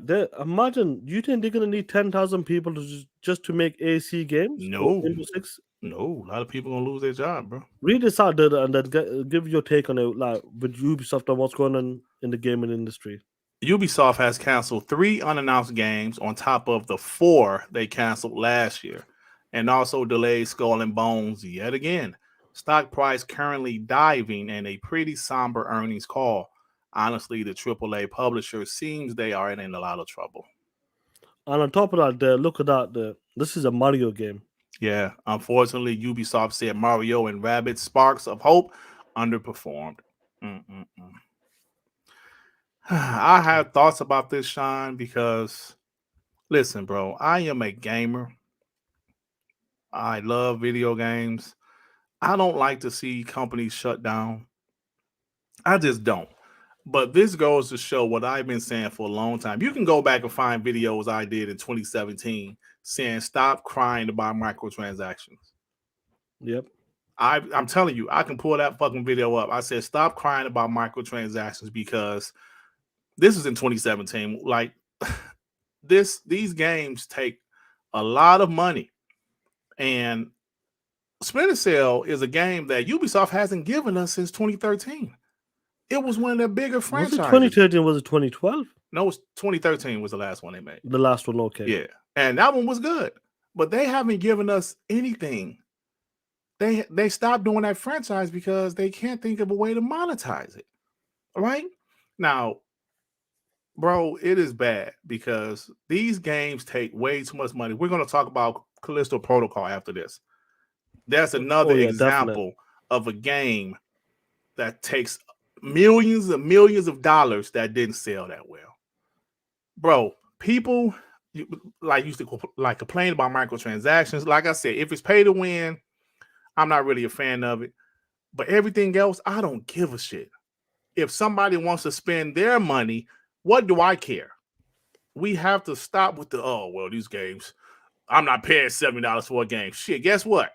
they imagine. You think they're gonna need 10,000 people to just to make AC games? No, Rainbow Six. no, a lot of people gonna lose their job, bro. Read this out there and then give your take on it, like with Ubisoft and what's going on in the gaming industry. Ubisoft has canceled 3 unannounced games on top of the 4 they canceled last year, and also delayed Skull and Bones yet again. Stock price currently diving in a pretty somber earnings call. Honestly, the AAA publisher seems they are in a lot of trouble. And on top of that, look at that. This is a Mario game. Yeah, unfortunately, Ubisoft said Mario and Rabbids Sparks of Hope underperformed. I have thoughts about this, Shaan, because listen, bro, I am a gamer. I love video games. I don't like to see companies shut down. I just don't. But this goes to show what I've been saying for a long time. You can go back and find videos I did in 2017 saying stop crying about microtransactions. Yep. I'm telling you, I can pull that fucking video up. I said stop crying about microtransactions because this is in 2017. Like these games take a lot of money, and Splinter Cell is a game that Ubisoft hasn't given us since 2013. It was one of their bigger franchises. Was it 2013? Was it 2012? No, it was 2013 was the last one they made. The last one, okay. Yeah, and that one was good, but they haven't given us anything. They stopped doing that franchise because they can't think of a way to monetize it. All right? Now, bro, it is bad because these games take way too much money. We're going to talk about Calissto Protocol after this. That's another example of a game that takes millions and millions of dollars that didn't sell that well. Bro, people used to complain about microtransactions. Like I said, if it's pay to win, I'm not really a fan of it. But everything else, I don't give a shit. If somebody wants to spend their money, what do I care? We have to stop with these games. I'm not paying $70 for a game. Shit, guess what?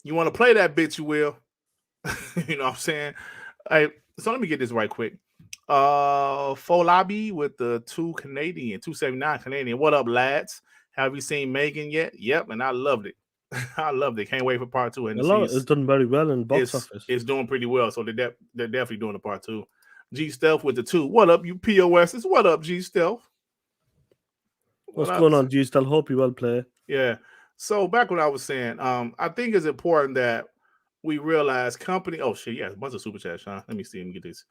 You want to play that bitch, you will. You know what I'm saying? So let me get this right quick. Folabi with the 279 Canadian. What up, lads? Have you seen Megan yet? Yep, and I loved it. I loved it. Can't wait for part 2. And it's done very well in box office. It's doing pretty well, so they're definitely doing a part 2. G Stealth with the 2. What up, you POSs? What up, G Stealth? What's going on, G Stealth? Hope you well play. Yeah. So back what I was saying, I think it's important that we realize company. Oh shit, yeah, a bunch of super chats, Sean. Let me see him get this.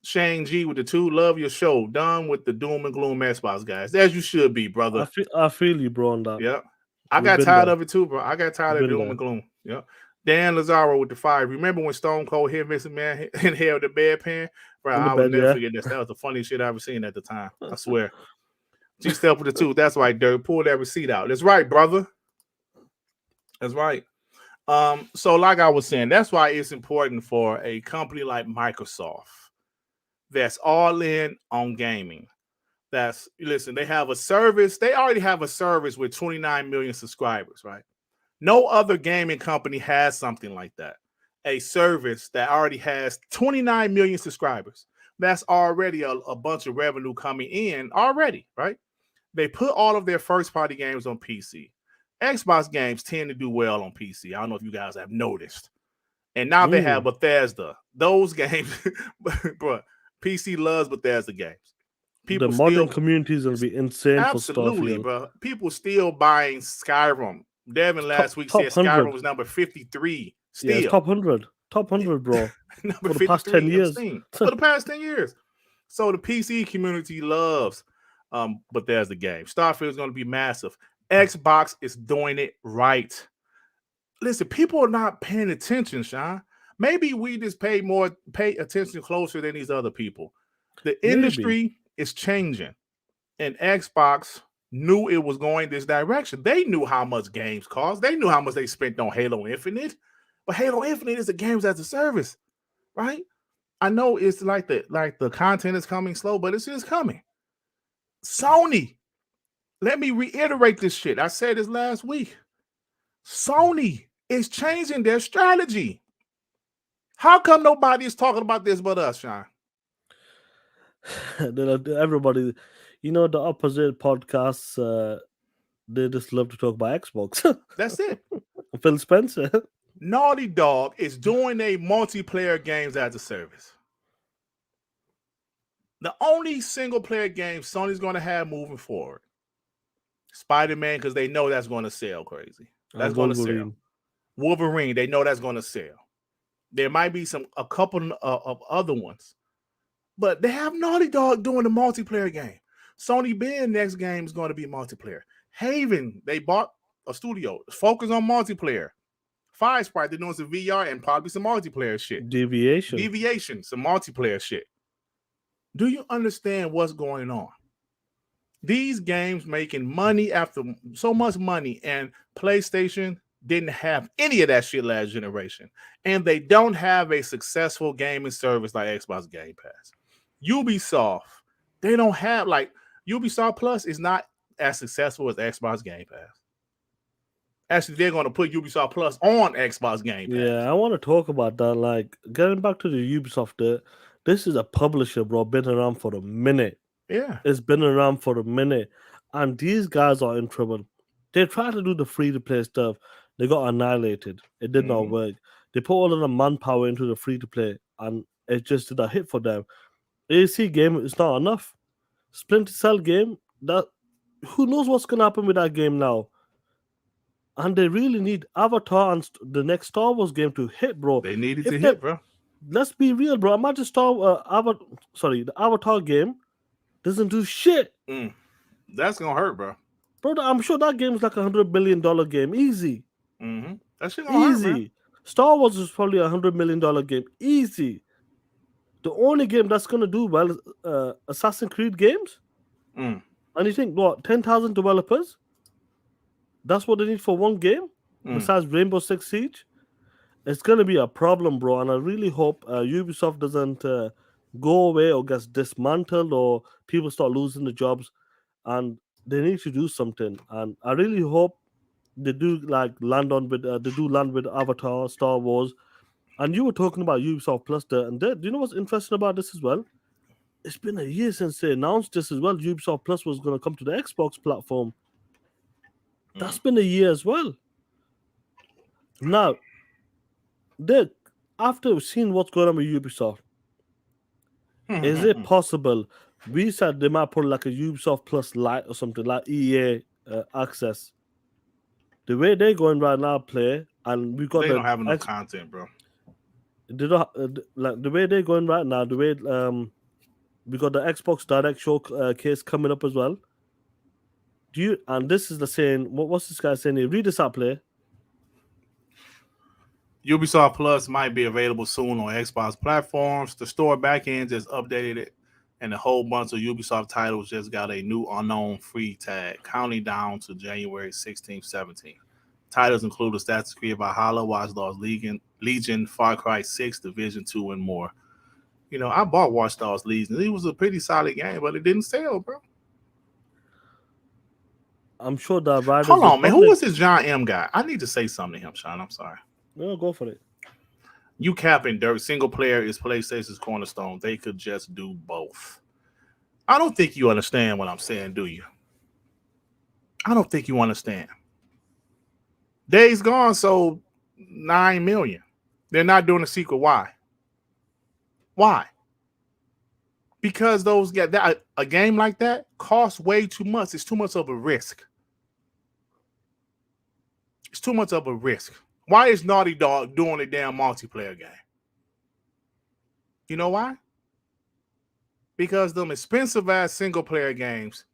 Shane G with the 2. Love your show. Done with the doom and gloom Xbox guys. As you should be, brother. I feel you, bro, on that. Yeah. I got tired of it too, bro. I got tired of doom and gloom. Yeah. Dan Lazaro with the 5. Remember when Stone Cold hit Mr. Man in hell the bedpan? Bro, I will never forget this. That was the funniest shit I ever seen at the time. I swear. G Step with the 2. That's right, Dirk. Pull that receipt out. That's right, brother. That's right. So like I was saying, that's why it's important for a company like Microsoft that's all in on gaming. Listen, they have a service. They already have a service with 29 million subscribers, right? No other gaming company has something like that. A service that already has 29 million subscribers. That's already a bunch of revenue coming in already, right? They put all of their first party games on PC. Xbox games tend to do well on PC. I don't know if you guys have noticed. And now they have Bethesda. Those games, bro, PC loves Bethesda games. The modern community is going to be insane for Starfield. Bro. People still buying Skyrim. Devin last week said 100. Skyrim was number 53. Still. Yeah, it's top 100. Top 100, bro. Number for the past 10 years. For the past 10 years. So the PC community loves Bethesda games. Starfield is going to be massive. Xbox is doing it right. Listen, people are not paying attention, Shaan. Maybe we just pay attention closer than these other people. The industry is changing, and Xbox knew it was going this direction. They knew how much games cost. They knew how much they spent on Halo Infinite, but Halo Infinite is a games as a service, right? I know it's like the content is coming slow, but it's just coming. Sony, let me reiterate this shit. I said this last week. Sony is changing their strategy. How come nobody is talking about this but us, Shaan? Everybody, the opposite podcasts, they just love to talk about Xbox. That's it. Phil Spencer. Naughty Dog is doing a multiplayer games as a service. The only single player game Sony's going to have moving forward, Spider-Man, because they know that's going to sell crazy. That's going to sell. Wolverine, they know that's going to sell. There might be a couple of other ones, but they have Naughty Dog doing the multiplayer game. Sony Ben next game is going to be multiplayer. Haven, they bought a studio. Focus on multiplayer. Fire Sprite, they're doing some VR and probably some multiplayer shit. Deviation, some multiplayer shit. Do you understand what's going on? These games making money after so much money, and PlayStation didn't have any of that shit last generation. And they don't have a successful gaming service like Xbox Gamepass. Ubisoft, they don't have, Ubisoft Plus is not as successful as Xbox Gamepass. Actually, they're going to put Ubisoft Plus on Xbox Game Pass. Yeah, I want to talk about that. Getting back to the Ubisoft, this is a publisher, bro, been around for a minute. Yeah. It's been around for a minute. And these guys are in trouble. They tried to do the free-to-play stuff. They got annihilated. It did not work. They put all of the manpower into the free-to-play, and it just did a hit for them. AC game is not enough. Splinter Cell game, who knows what's going to happen with that game now? And they really need Avatar and the next Star Wars game to hit, bro. They needed to hit, bro. Let's be real, bro. Imagine the Avatar game doesn't do shit. That's gonna hurt, bro. Bro, I'm sure that game is like $100 million game, easy. That shit gonna hurt, man. Star Wars is probably $100 million game, easy. The only game that's gonna do well is Assassin's Creed games. And you think, what, 10,000 developers? That's what they need for one game, besides Rainbow Six Siege. It's going to be a problem, bro. And I really hope Ubisoft doesn't go away or gets dismantled or people start losing the jobs. And they need to do something. And I really hope they do land with Avatar, Star Wars. And you were talking about Ubisoft Plus there. And do you know what's interesting about this as well? It's been a year since they announced this as well. Ubisoft Plus was going to come to the Xbox platform. That's been a year as well. Now, after seeing what's going on with Ubisoft, is it possible? We said they might put like a Ubisoft Plus Lite or something like EA access. The way they're going right now, play, and we got they don't have enough content, bro. They don't the way they're going right now. The way we got the Xbox Direct showcase coming up as well. And this is the saying. What's this guy saying here? Read this out, play. Ubisoft Plus might be available soon on Xbox platforms. The store backend just updated it, and a whole bunch of Ubisoft titles just got a new unknown free tag, counting down to January 16th, 17th. Titles include Assassin's Creed Valhalla, Watch Dogs Legion, Far Cry 6, Division 2, and more. I bought Watch Dogs Legion. It was a pretty solid game, but it didn't sell, bro. I'm sure that Riders Hold on, man. Who Republic. was this John M guy? I need to say something to him, Shaan. I'm sorry. No, go for it. You capping dirt. Single player is PlayStation's cornerstone. They could just do both. I don't think you understand what I'm saying, do you? I don't think you understand. Days Gone sold 9 million. They're not doing a sequel. Why? Why? Because a game like that costs way too much. It's too much of a risk. It's too much of a risk. Why is Naughty Dog doing a damn multiplayer game? You know why? Because them expensive ass single player games,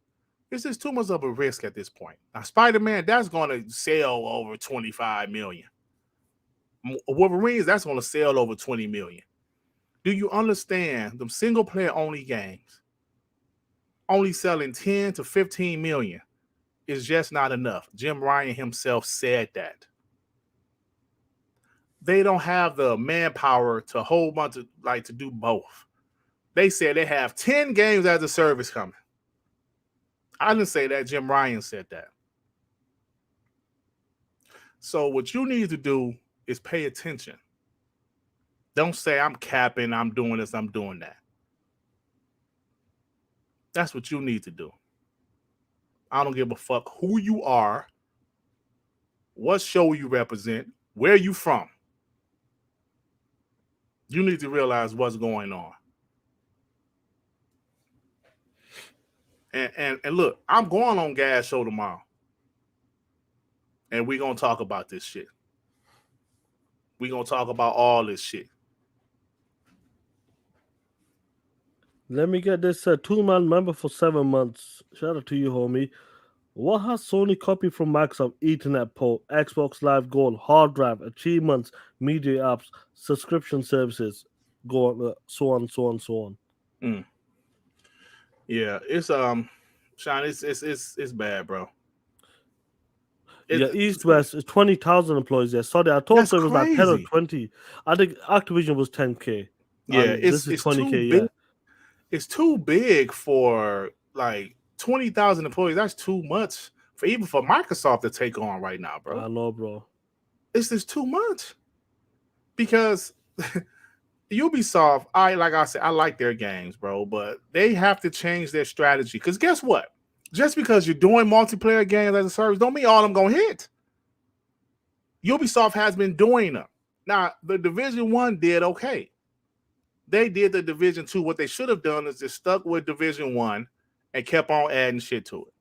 it's just too much of a risk at this point. Now, Spider-Man, that's going to sell over 25 million. Wolverines, that's going to sell over 20 million. Do you understand them single player only games only selling 10 to 15 million is just not enough? Jim Ryan himself said that. They don't have the manpower to whole bunch of to do both. They said they have 10 games as a service coming. I didn't say that. Jim Ryan said that. So what you need to do is pay attention. Don't say I'm capping, I'm doing this, I'm doing that. That's what you need to do. I don't give a fuck who you are, what show you represent, where you from. You need to realize what's going on. And look, I'm going on Gas Show tomorrow. And we're going to talk about this shit. We're going to talk about all this shit. Let me get this 2-man member for 7 months. Shout out to you, homie. What has Sony copied from Microsoft? Ethernet port, Xbox Live Gold, hard drive, achievements, media apps, subscription services, go on, so on, so on, so on. Yeah, it's Shaan, it's bad, bro. East West is 20,000 employees there. Sorry, I told you it was like 10 or 20. I think Activision was 10K. Yeah, this is 20K. Too big. It's too big for 20,000 employees. That's too much even for Microsoft to take on right now, bro. I know, bro. It's just too much because Ubisoft, like I said, I like their games, bro, but they have to change their strategy. Because guess what? Just because you're doing multiplayer games as a service, don't mean all of them gonna hit. Ubisoft has been doing them. Now, the Division 1 did okay. They did the Division 2. What they should have done is just stuck with Division 1 and kept on adding shit to it.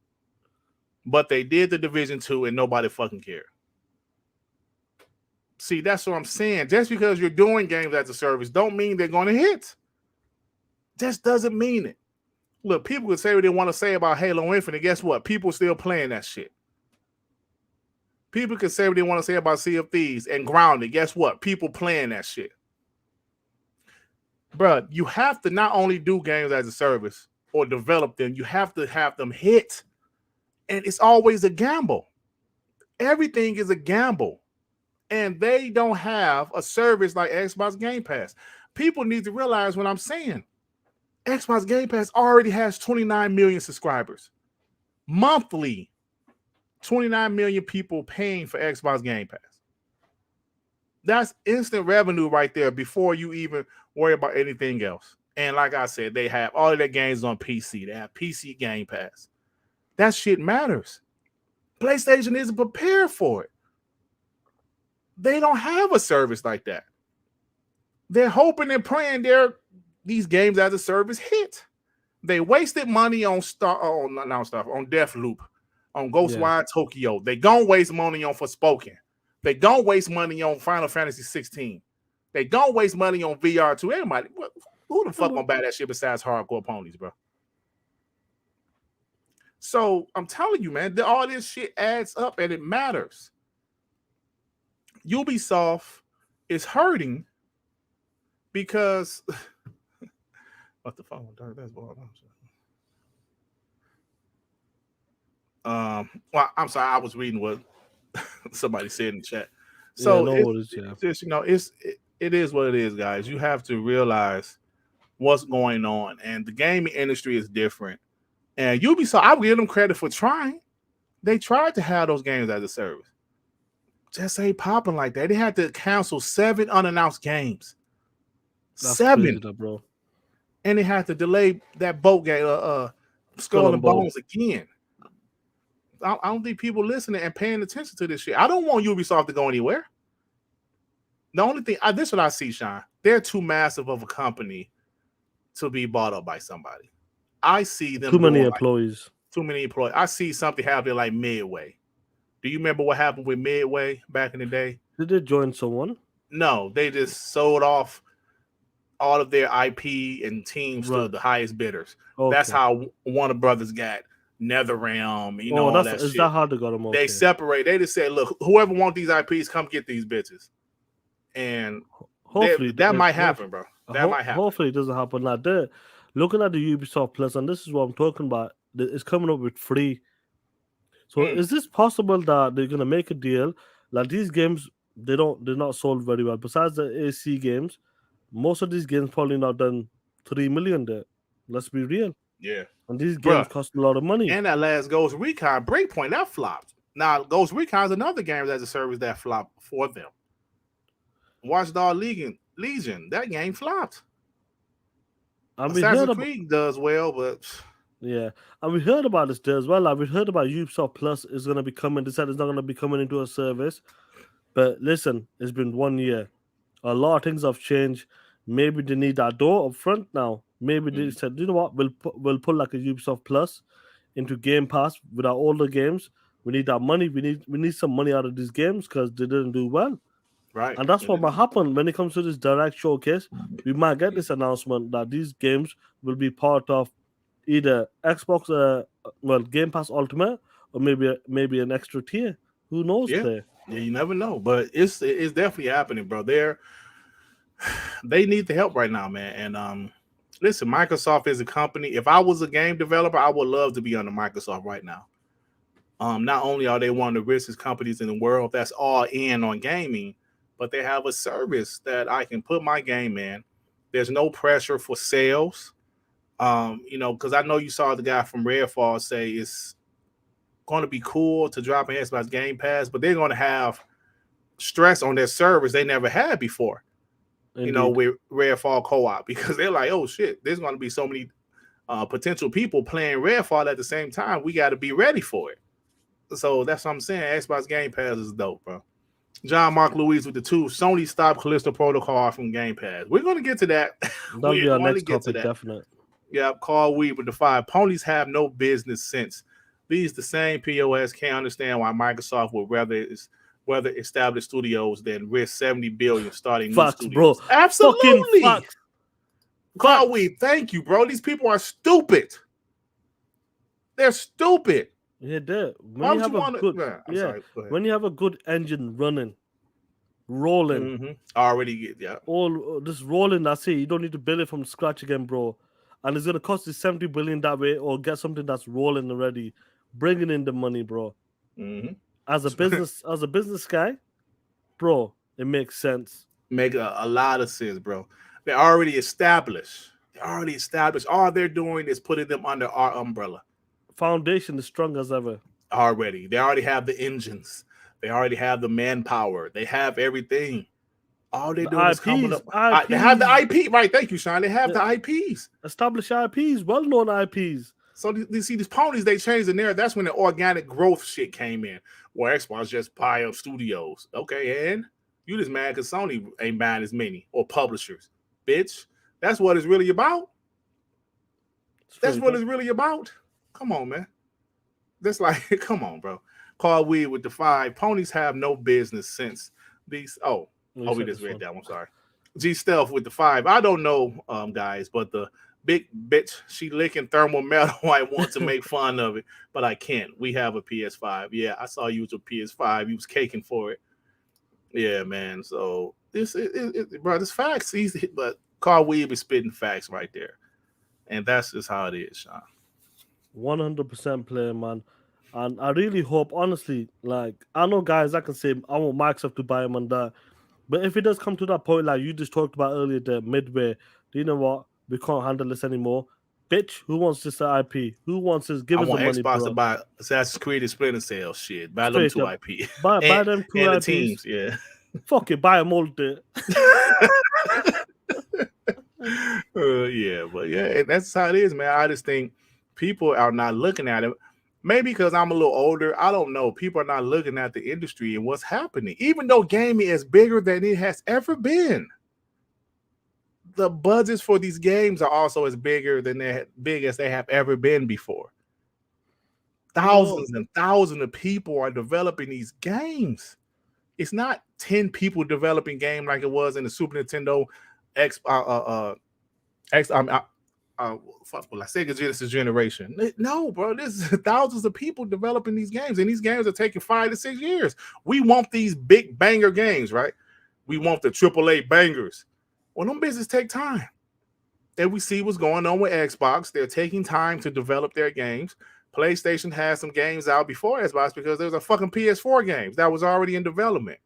But they did the Division 2 and nobody fucking cared. See, that's what I'm saying. Just because you're doing games as a service don't mean they're going to hit. Just doesn't mean it. Look, people can say what they want to say about Halo Infinite. Guess what? People still playing that shit. People can say what they want to say about Sea of Thieves and Grounded. Guess what? People playing that shit. Bruh, you have to not only do games as a service or develop them, you have to have them hit. And it's always a gamble. Everything is a gamble. And they don't have a service like Xbox Gamepass. People need to realize what I'm saying. Xbox Gamepass already has 29 million subscribers. Monthly, 29 million people paying for Xbox Gamepass. That's instant revenue right there before you even worry about anything else. And like I said, they have all of their games on PC. They have PC Game Pass. That shit matters. PlayStation isn't prepared for it. They don't have a service like that. They're hoping and praying these games as a service hit. They wasted money on Deathloop, on Ghostwire Tokyo. They gonna waste money on Forspoken. They don't waste money on Final Fantasy 16. They don't waste money on VR2. Everybody, who the fuck gonna buy that shit besides hardcore ponies, bro? So I'm telling you, man, all this shit adds up and it matters. Ubisoft is hurting because what the fuck? Well, I'm sorry, I was reading what somebody said in the chat. So it is what it is, guys. You have to realize what's going on, and the gaming industry is different. And Ubisoft, I give them credit for trying, They tried to have those games as a service. Just ain't popping like that. They had to cancel 7 unannounced games. That's 7. crazy, though, bro. And they had to delay that boat game, Skull and Bones again. I don't think people listening and paying attention to this shit. I don't want Ubisoft to go anywhere. The only thing, this is what I see, Shaan. They're too massive of a company to be bought up by somebody. I see them too many doing employees. Too many employees. I see something happening like Midway. Do you remember what happened with Midway back in the day? Did they join someone? No, they just sold off all of their IP and teams to the highest bidders. Okay. That's how Warner Brothers got NetherRealm, all that shit. Is that how they got them? They separate. They just said, look, whoever wants these IPs, come get these bitches. And hopefully that might happen, bro. That might happen. Hopefully it doesn't happen like that. Looking at the Ubisoft Plus, and this is what I'm talking about, it's coming up with free. So is this possible that they're gonna make a deal? Like these games, they're not sold very well. Besides the AC games, most of these games probably not done 3 million there. Let's be real. Yeah. And these games cost a lot of money. And that last Ghost Recon Breakpoint, that flopped. Now, Ghost Recon is another game as a service that flopped for them. Watchdog Legion, that game flopped. Assassin's Creed does well, but yeah, and we heard about this there as well. Like we heard about Ubisoft Plus is going to be coming. They said it's not going to be coming into a service. But listen, it's been 1 year. A lot of things have changed. Maybe they need that door up front now. Maybe they said, you know what, we'll put like a Ubisoft Plus into Game Pass with our older games. We need that money. We need some money out of these games because they didn't do well. Right. And that's what might happen when it comes to this direct showcase. We might get this announcement that these games will be part of either Xbox Game Pass Ultimate or maybe an extra tier. Who knows? Yeah, you never know. But it's definitely happening, bro. They need the help right now, man. And listen, Microsoft is a company. If I was a game developer, I would love to be under Microsoft right now. Not only are they one of the richest companies in the world that's all in on gaming, but they have a service that I can put my game in. There's no pressure for sales. Because I know you saw the guy from Redfall say it's going to be cool to drop an Xbox Game Pass, but they're going to have stress on their servers they never had before. Indeed. With Redfall co-op, because they're like, oh shit, there's going to be so many potential people playing Redfall at the same time. We got to be ready for it. So that's what I'm saying. Xbox Game Pass is dope, bro. John Mark Louise with the 2. Sony stopped Callisto Protocol from Game Pass. We're going to get to that. That'll be our next topic, definitely. Yeah, Carl Weed with the 5. Ponies have no business sense. These the same POS can't understand why Microsoft would rather establish studios than risk $70 billion starting new studios. Bro. Absolutely. Carl Weed, thank you, bro. These people are stupid. They're stupid. Yeah, when you have a good engine rolling, already all this rolling. That's it. You don't need to build it from scratch again, bro. And it's gonna cost you $70 billion that way, or get something that's rolling already, bringing in the money, bro. Mm-hmm. As a business guy, bro, it makes sense. Make a lot of sense, bro. They're already established. All they're doing is putting them under our umbrella. Foundation is strong as ever. Already. They already have the engines. They already have the manpower. They have everything. All they do is coming up. They have the IP, right? Thank you, Shaan. They have the IPs. Established IPs, well-known IPs. So you see these ponies, they changed the narrative. That's when the organic growth shit came in, where Xbox just buy up studios. Okay, and you just mad because Sony ain't buying as many, or publishers. Bitch, that's what it's really about. That's what it's really about. Come on, man. That's like, come on, bro. Carl Weed with the 5. Ponies have no business sense. These. We just read that one. Sorry. G Stealth with the 5. I don't know, guys, but the big bitch, she licking thermal metal. I want to make fun of it, but I can't. We have a PS5. Yeah, I saw you with a PS5. You was caking for it. Yeah, man. So bro, this facts easy, but Carl Weed is spitting facts right there, and that's just how it is, Shaan. 100% player, man. And I really hope, honestly, like, I know guys, I can say I want Microsoft to buy him and that, but if it does come to that point, like you just talked about earlier, the midway, do you know what? We can't handle this anymore. Bitch, who wants this IP? Who wants this? Give I us the want money, Xbox to bro. buy Assassin's Creed and Splinter Cell shit. Buy them Straight 2 up. IP. Buy them two and the IPs. teams, yeah. Fuck it, buy them all day. Yeah, but yeah, that's how it is, man. I just think people are not looking at it. Maybe because I'm a little older, I don't know. People are not looking at the industry and what's happening. Even though gaming is bigger than it has ever been, the budgets for these games are also as big as they have ever been before. Thousands and thousands of people are developing these games. It's not 10 people developing game like it was in the Super Nintendo Sega Genesis generation. No, bro, this is thousands of people developing these games, and these games are taking 5 to 6 years. We want these big banger games, right? We want the AAA bangers. Well, them business take time. And we see what's going on with Xbox. They're taking time to develop their games. PlayStation has some games out before Xbox because there's a fucking PS4 games that was already in development,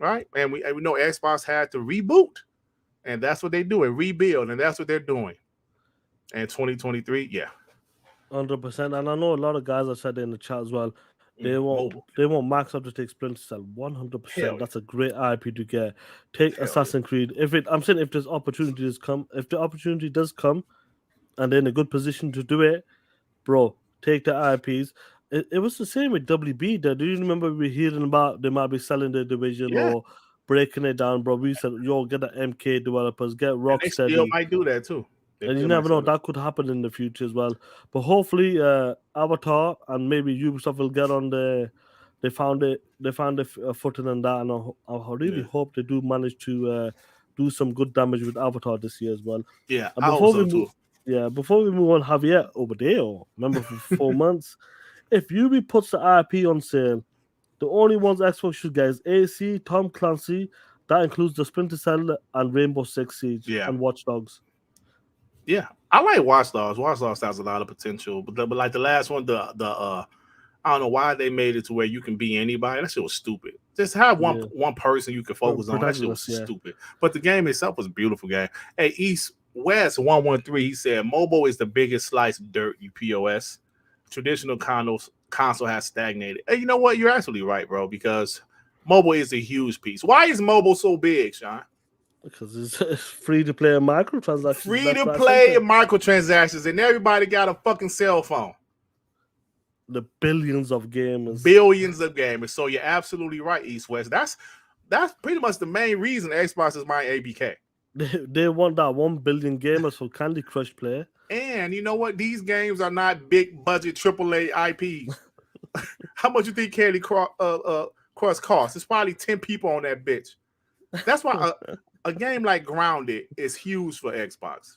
right? And we know Xbox had to reboot, and that's what they do, and rebuild, and that's what they're doing. And 2023, yeah, 100%. And I know a lot of guys have said in the chat as well. They want Microsoft to take Splinter Cell 100%. That's a great IP to get. Take Assassin's Creed. I'm saying if the opportunity does come, and they're in a good position to do it, bro, take the IPs. It was the same with WB. Do you remember we were hearing about they might be selling the division or breaking it down, bro? We said, yo, get the MK developers, get Rocksteady. They still might do that too. And you never know, that could happen in the future as well. But hopefully, Avatar and maybe Ubisoft will get on they found a footing in that, and I really hope they do manage to do some good damage with Avatar this year as well. Yeah, and before we move on, Javier over there, remember for 4 months, if Ubi puts the IP on sale, the only ones Xbox should get is AC, Tom Clancy. That includes the Splinter Cell and Rainbow Six Siege and Watch Dogs. Yeah, I like Watch Dogs. Watch Dogs has a lot of potential, but like the last one, the I don't know why they made it to where you can be anybody. That shit was stupid. Just have one person you can focus on. That shit was stupid. But the game itself was a beautiful game. Hey, East West 113, he said mobile is the biggest slice of dirt, you POS. Traditional console has stagnated. Hey, you know what? You're absolutely right, bro, because mobile is a huge piece. Why is mobile so big, Shaan? Because it's free to play microtransactions. Free to play microtransactions, and everybody got a fucking cell phone. The billions of gamers. So you're absolutely right, East West. That's pretty much the main reason Xbox is my ABK. They want that 1 billion gamers for Candy Crush play. And you know what? These games are not big budget AAA IPs. How much you think Candy Crush costs? It's probably 10 people on that bitch. That's why a game like Grounded is huge for Xbox.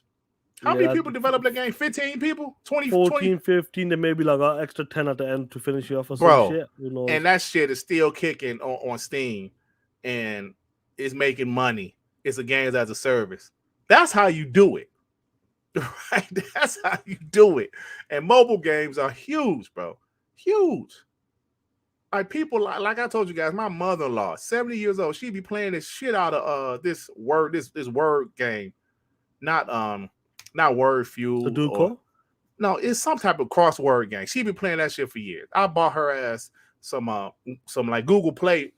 How many people develop that game? 15 people? 14, 15, then maybe like an extra 10 at the end to finish you off or some shit. And that shit is still kicking on Steam and is making money. It's a games as a service. That's how you do it. Right? That's how you do it. And mobile games are huge, bro. Huge. Like people, like I told you guys, my mother-in-law, 70 years old, she be playing the shit out of this word game, not Word Fuel. Sudoku? No, it's some type of crossword game. She be playing that shit for years. I bought her ass some like Google Play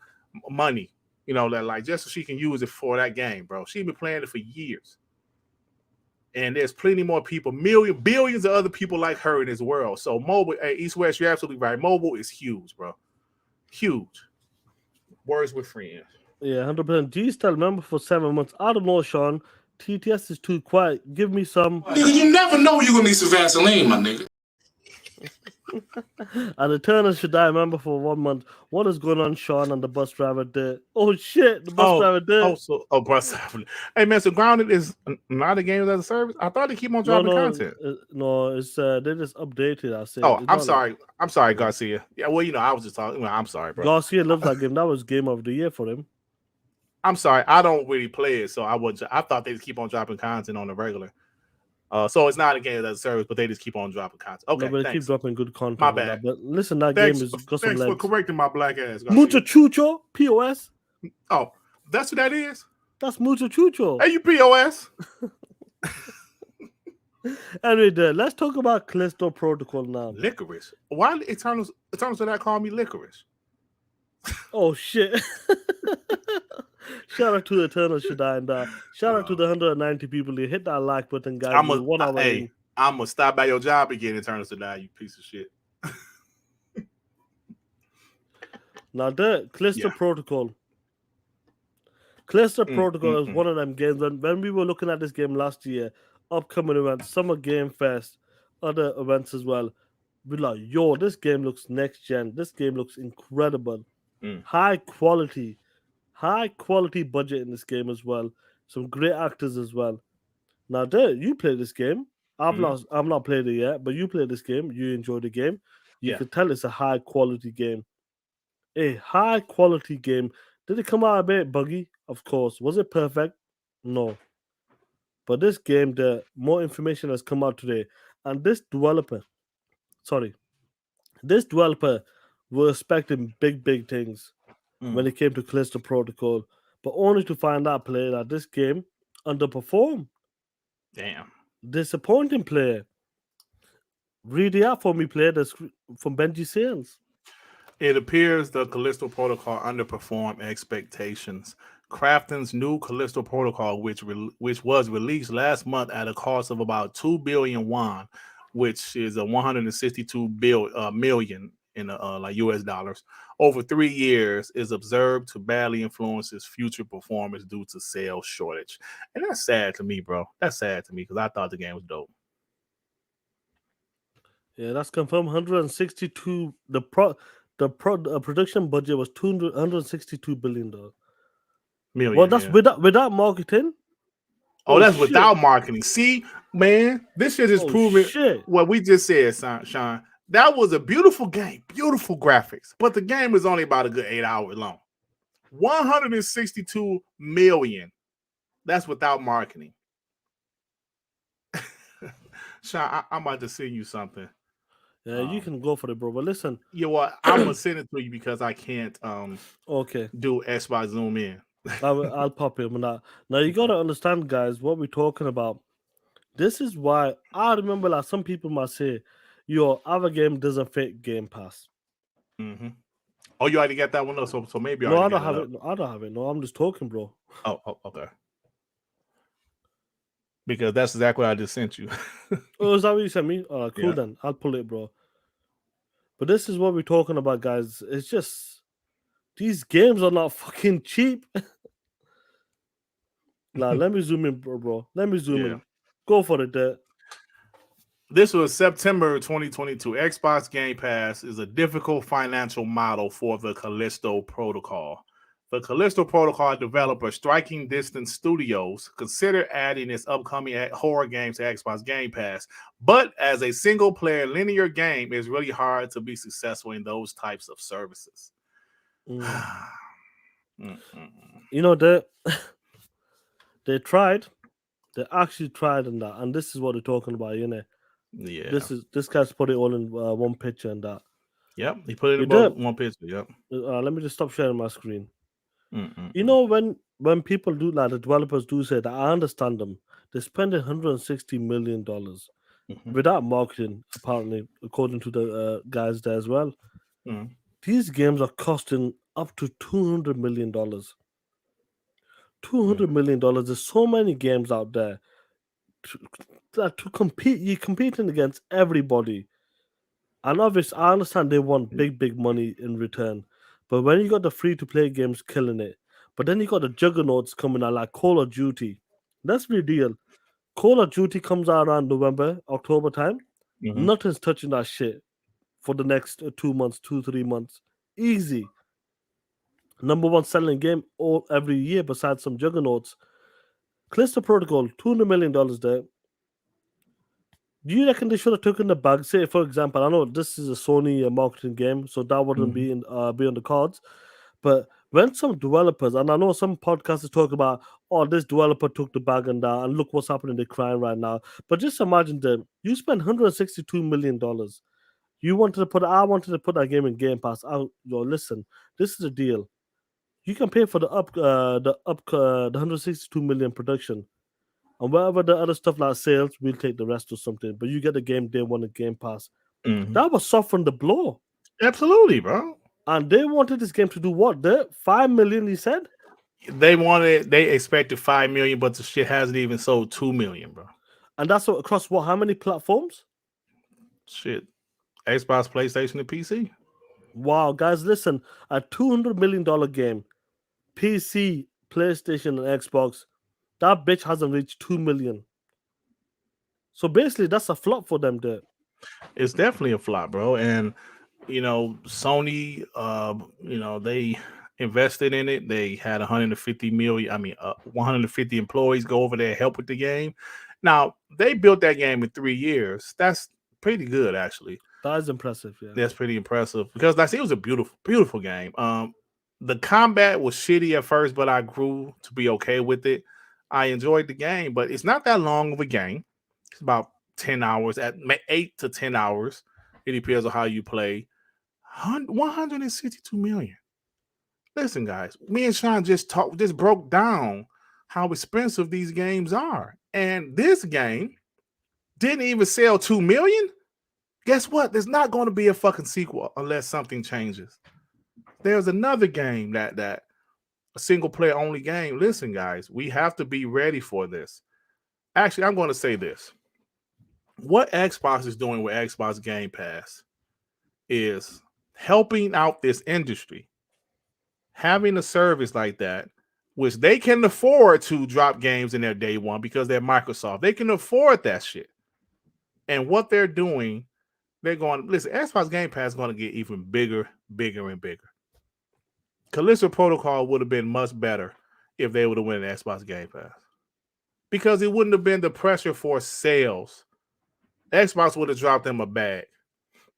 money, that like just so she can use it for that game, bro. She been playing it for years. And there's plenty more people, billions of other people like her in this world. So mobile, hey, East West, you're absolutely right. Mobile is huge, bro. Huge. Words with friends. Yeah, 100%. G-Style member for 7 months. I don't know, Shaan. TTS is too quiet. Give me some. Nigga, you never know you're going to need some Vaseline, my nigga. And Eternal should die member for 1 month. What is going on, Shaan, and the bus driver did? Oh, shit. The bus driver did. Bus driver. Hey, man, so Grounded is not a game as a service? I thought they keep on dropping content. No, it's they just updated. I said. Oh, I'm sorry. I'm sorry, Garcia. Yeah, well, I was just talking. I'm sorry, bro. Garcia loves that game. That was game of the year for him. I'm sorry. I don't really play it, so I thought they just keep on dropping content on the regular. So it's not a game as a service, but they just keep on dropping content. Okay, no, but they keep dropping good content. My bad. But listen, that game is got some legs. Thanks for correcting my black ass. Mucho Chucho, POS. Oh, that's what that is? That's Mucho Chucho. Hey, you POS. Anyway, let's talk about Callisto Protocol now. Licorice. Why did Eternals did that call me licorice? Oh shit! Shout out to the Eternal Shaddai and shout out to the 190 people. You hit that like button, guys. I'm We're a 1 hour in. I'm gonna stop by your job again, Eternals to die, you piece of shit. Now, the Callisto Yeah. Protocol. Calissto Protocol is mm. one of them games. When we were looking at this game last year, upcoming events, Summer Game Fest, other events as well, we're like, yo, this game looks next gen. This game looks incredible. Mm. High quality budget in this game as well. Some great actors as well. Now, there, you play this game. I've not played it yet, but you play this game. You enjoy the game. You Yeah. can tell it's a high quality game. A high quality game. Did it come out a bit buggy? Of course. Was it perfect? No. But this game, the more information has come out today, and this developer was expecting big things when it came to Callisto Protocol, but only to find out play that this game underperformed. Damn. Disappointing player. Read it out for me, player. That's from Benji Sales. It appears the Callisto Protocol underperformed expectations. Krafton's new Callisto Protocol, which was released last month at a cost of about 2 billion won, which is a 162 million in like US dollars, over 3 years, is observed to badly influence its future performance due to sales shortage. And that's sad to me, bro. That's sad to me because I thought the game was dope. Yeah, that's confirmed. 162. The production budget was 162 billion dollars. Million. Well, that's Yeah. without marketing. Oh, that's shit. without marketing. See, man, this shit is proving Shit. what we just said, Shaan. That was a beautiful game, beautiful graphics, but the game was only about a good 8 hours long. 162 million. That's without marketing. Shaan, I'm about to send you something. Yeah, you can go for it, bro. But listen. You know what? I'm gonna send it to you because I can't Okay. do Xbox Zoom in. I'll pop him now. Now you gotta understand, guys, what we're talking about. This is why I remember like some people might say, your other game doesn't fit Game Pass. Mm-hmm. Oh, you already got that one up, so maybe No, I already don't got have it it. No, I don't have it. No, I'm just talking, bro. Oh, okay. Because that's exactly what I just sent you. Oh, is that what you sent me? All right, cool Yeah. then. I'll pull it, bro. But this is what we're talking about, guys. It's just these games are not fucking cheap. Nah, let me zoom in, bro. Let me zoom in. Go for it, there. This was September 2022. Xbox Game Pass is a difficult financial model for the Callisto Protocol. The Callisto Protocol developer Striking Distance Studios considered adding its upcoming horror games to Xbox Game Pass, but as a single-player linear game, it's really hard to be successful in those types of services. You know, they tried. They actually tried in that, and this is what they're talking about, you know. Yeah. This guy's put it all in one picture and that. Yep, he put it in one picture. Yep. Let me just stop sharing my screen. You know, when people do that, the developers do say that, I understand them. They spend $160 million without marketing, apparently, according to the guys there as well. These games are costing up to $200 million. $200 million. There's so many games out there to compete. You're competing against everybody. And obviously, I understand they want big money in return. But when you got the free-to-play games killing it, but then you got the juggernauts coming out like Call of Duty. Let's be real. Call of Duty comes out around November, October time. Nothing's touching that shit for the next 2 months, 3 months. Easy. Number one selling game every year besides some juggernauts. Callisto Protocol, $200 million there. Do you reckon they should have taken the bag? Say, for example, I know this is a Sony marketing game, so that wouldn't be on the cards. But when some developers, and I know some podcasters talk about, oh, this developer took the bag and that, and look what's happening, they're crying right now. But just imagine them. You spent $162 million. I wanted to put that game in Game Pass. Listen, this is a deal. You can pay for the 162 million production. And whatever the other stuff like sales, we'll take the rest or something. But you get the game day one and Game Pass. Mhm. That was soften the blow. Absolutely, bro. And they wanted this game to do what? The 5 million, he said? They expected 5 million, but the shit hasn't even sold 2 million, bro. And that's across what? How many platforms? Shit. Xbox, PlayStation, and PC. Wow, guys, listen. A $200 million game, PC, PlayStation, and Xbox, that bitch hasn't reached 2 million. So basically, that's a flop for them there. It's definitely a flop, bro. And Sony, they invested in it. They had 150 employees go over there and help with the game. Now they built that game in 3 years. That's pretty good, actually. That is impressive, yeah. That's pretty impressive because it was a beautiful, beautiful game. The combat was shitty at first, but I grew to be okay with it. I enjoyed the game, but it's not that long of a game. It's about 10 hours, at 8 to 10 hours. It depends on how you play. 162 million. Listen, guys, me and Shaan just broke down how expensive these games are. And this game didn't even sell 2 million. Guess what? There's not going to be a fucking sequel unless something changes. There's another game that a single player only game. Listen, guys, we have to be ready for this. Actually, I'm going to say this. What Xbox is doing with Xbox Gamepass is helping out this industry. Having a service like that, which they can afford to drop games in their day one because they're Microsoft. They can afford that shit. And what they're doing, they're going, listen, Xbox Game Pass is going to get even bigger, bigger, and bigger. Calissto Protocol would have been much better if they would have won Xbox Game Pass. Because it wouldn't have been the pressure for sales. Xbox would have dropped them a bag.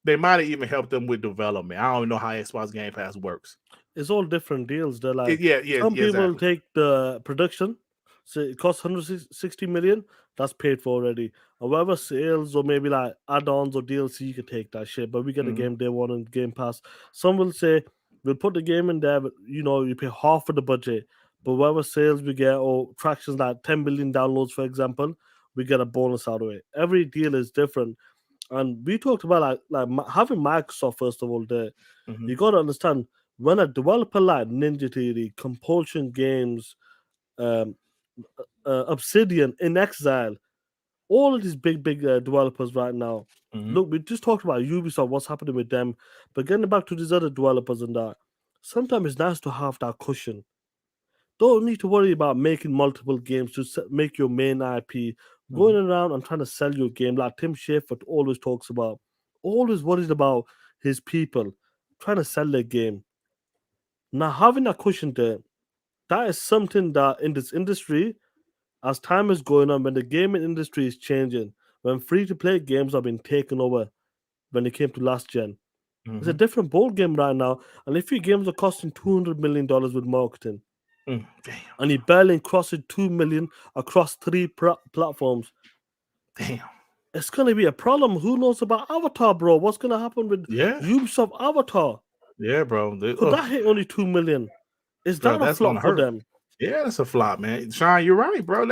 They might have even helped them with development. I don't even know how Xbox Game Pass works. It's all different deals. They're like, some people exactly. take the production, so it costs 160 million, that's paid for already. And whatever sales or maybe like add-ons or DLC, you can take that shit. But we get the game day one and Game Pass. Some will say, we'll put the game in there, but you pay half of the budget. But whatever sales we get or tractions like 10 million downloads, for example, we get a bonus out of it. Every deal is different. And we talked about having Microsoft, first of all, there. You got to understand, when a developer like Ninja Theory, Compulsion Games, Obsidian, In Exile, all of these big developers right now. Look, we just talked about Ubisoft, what's happening with them, but getting back to these other developers and that, sometimes it's nice to have that cushion. Don't need to worry about making multiple games to make your main IP, going around and trying to sell your game like Tim Schafer always talks about. Always worried about his people trying to sell their game. Now, having a cushion there, that is something that in this industry, as time is going on, when the gaming industry is changing, when free-to-play games have been taken over, when it came to last gen, it's a different ball game right now. And if your games are costing $200 million with marketing, and you barely crossing 2 million across 3 platforms, it's going to be a problem. Who knows about Avatar, bro? What's going to happen with Ubisoft Avatar? Yeah, bro. Could that hit only 2 million? Is that a flop for them? Yeah, that's a flop, man. Shaan, you're right, bro.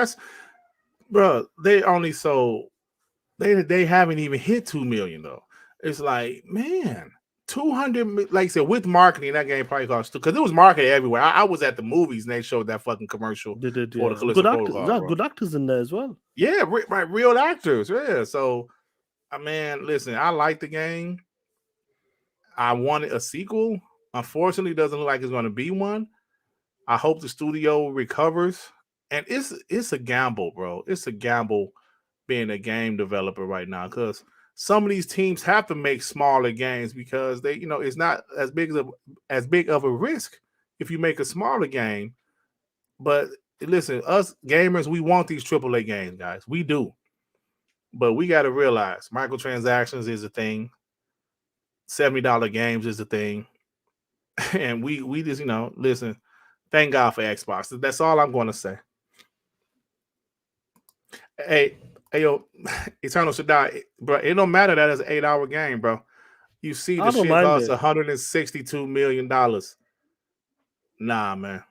They only sold, they haven't even hit 2 million though. It's like, man, 200, like I said, with marketing, that game probably cost, because it was marketed everywhere. I was at the movies and they showed that fucking commercial. They did, for yeah. the Calissto Protocol, Good actors in there as well. Yeah, right, real actors. Yeah, so, man, listen, I like the game. I wanted a sequel. Unfortunately, it doesn't look like it's going to be one. I hope the studio recovers. And it's a gamble, bro. It's a gamble being a game developer right now, because some of these teams have to make smaller games because they, it's not as big of a risk if you make a smaller game. But listen, us gamers, we want these AAA games, guys. We do. But we got to realize microtransactions is a thing. $70 games is a thing. And we just, listen, thank God for Xbox. That's all I'm going to say. Hey, yo, Eternal should die, bro. It don't matter that it's an 8-hour game, bro. You see, the shit costs $162 million. Nah, man.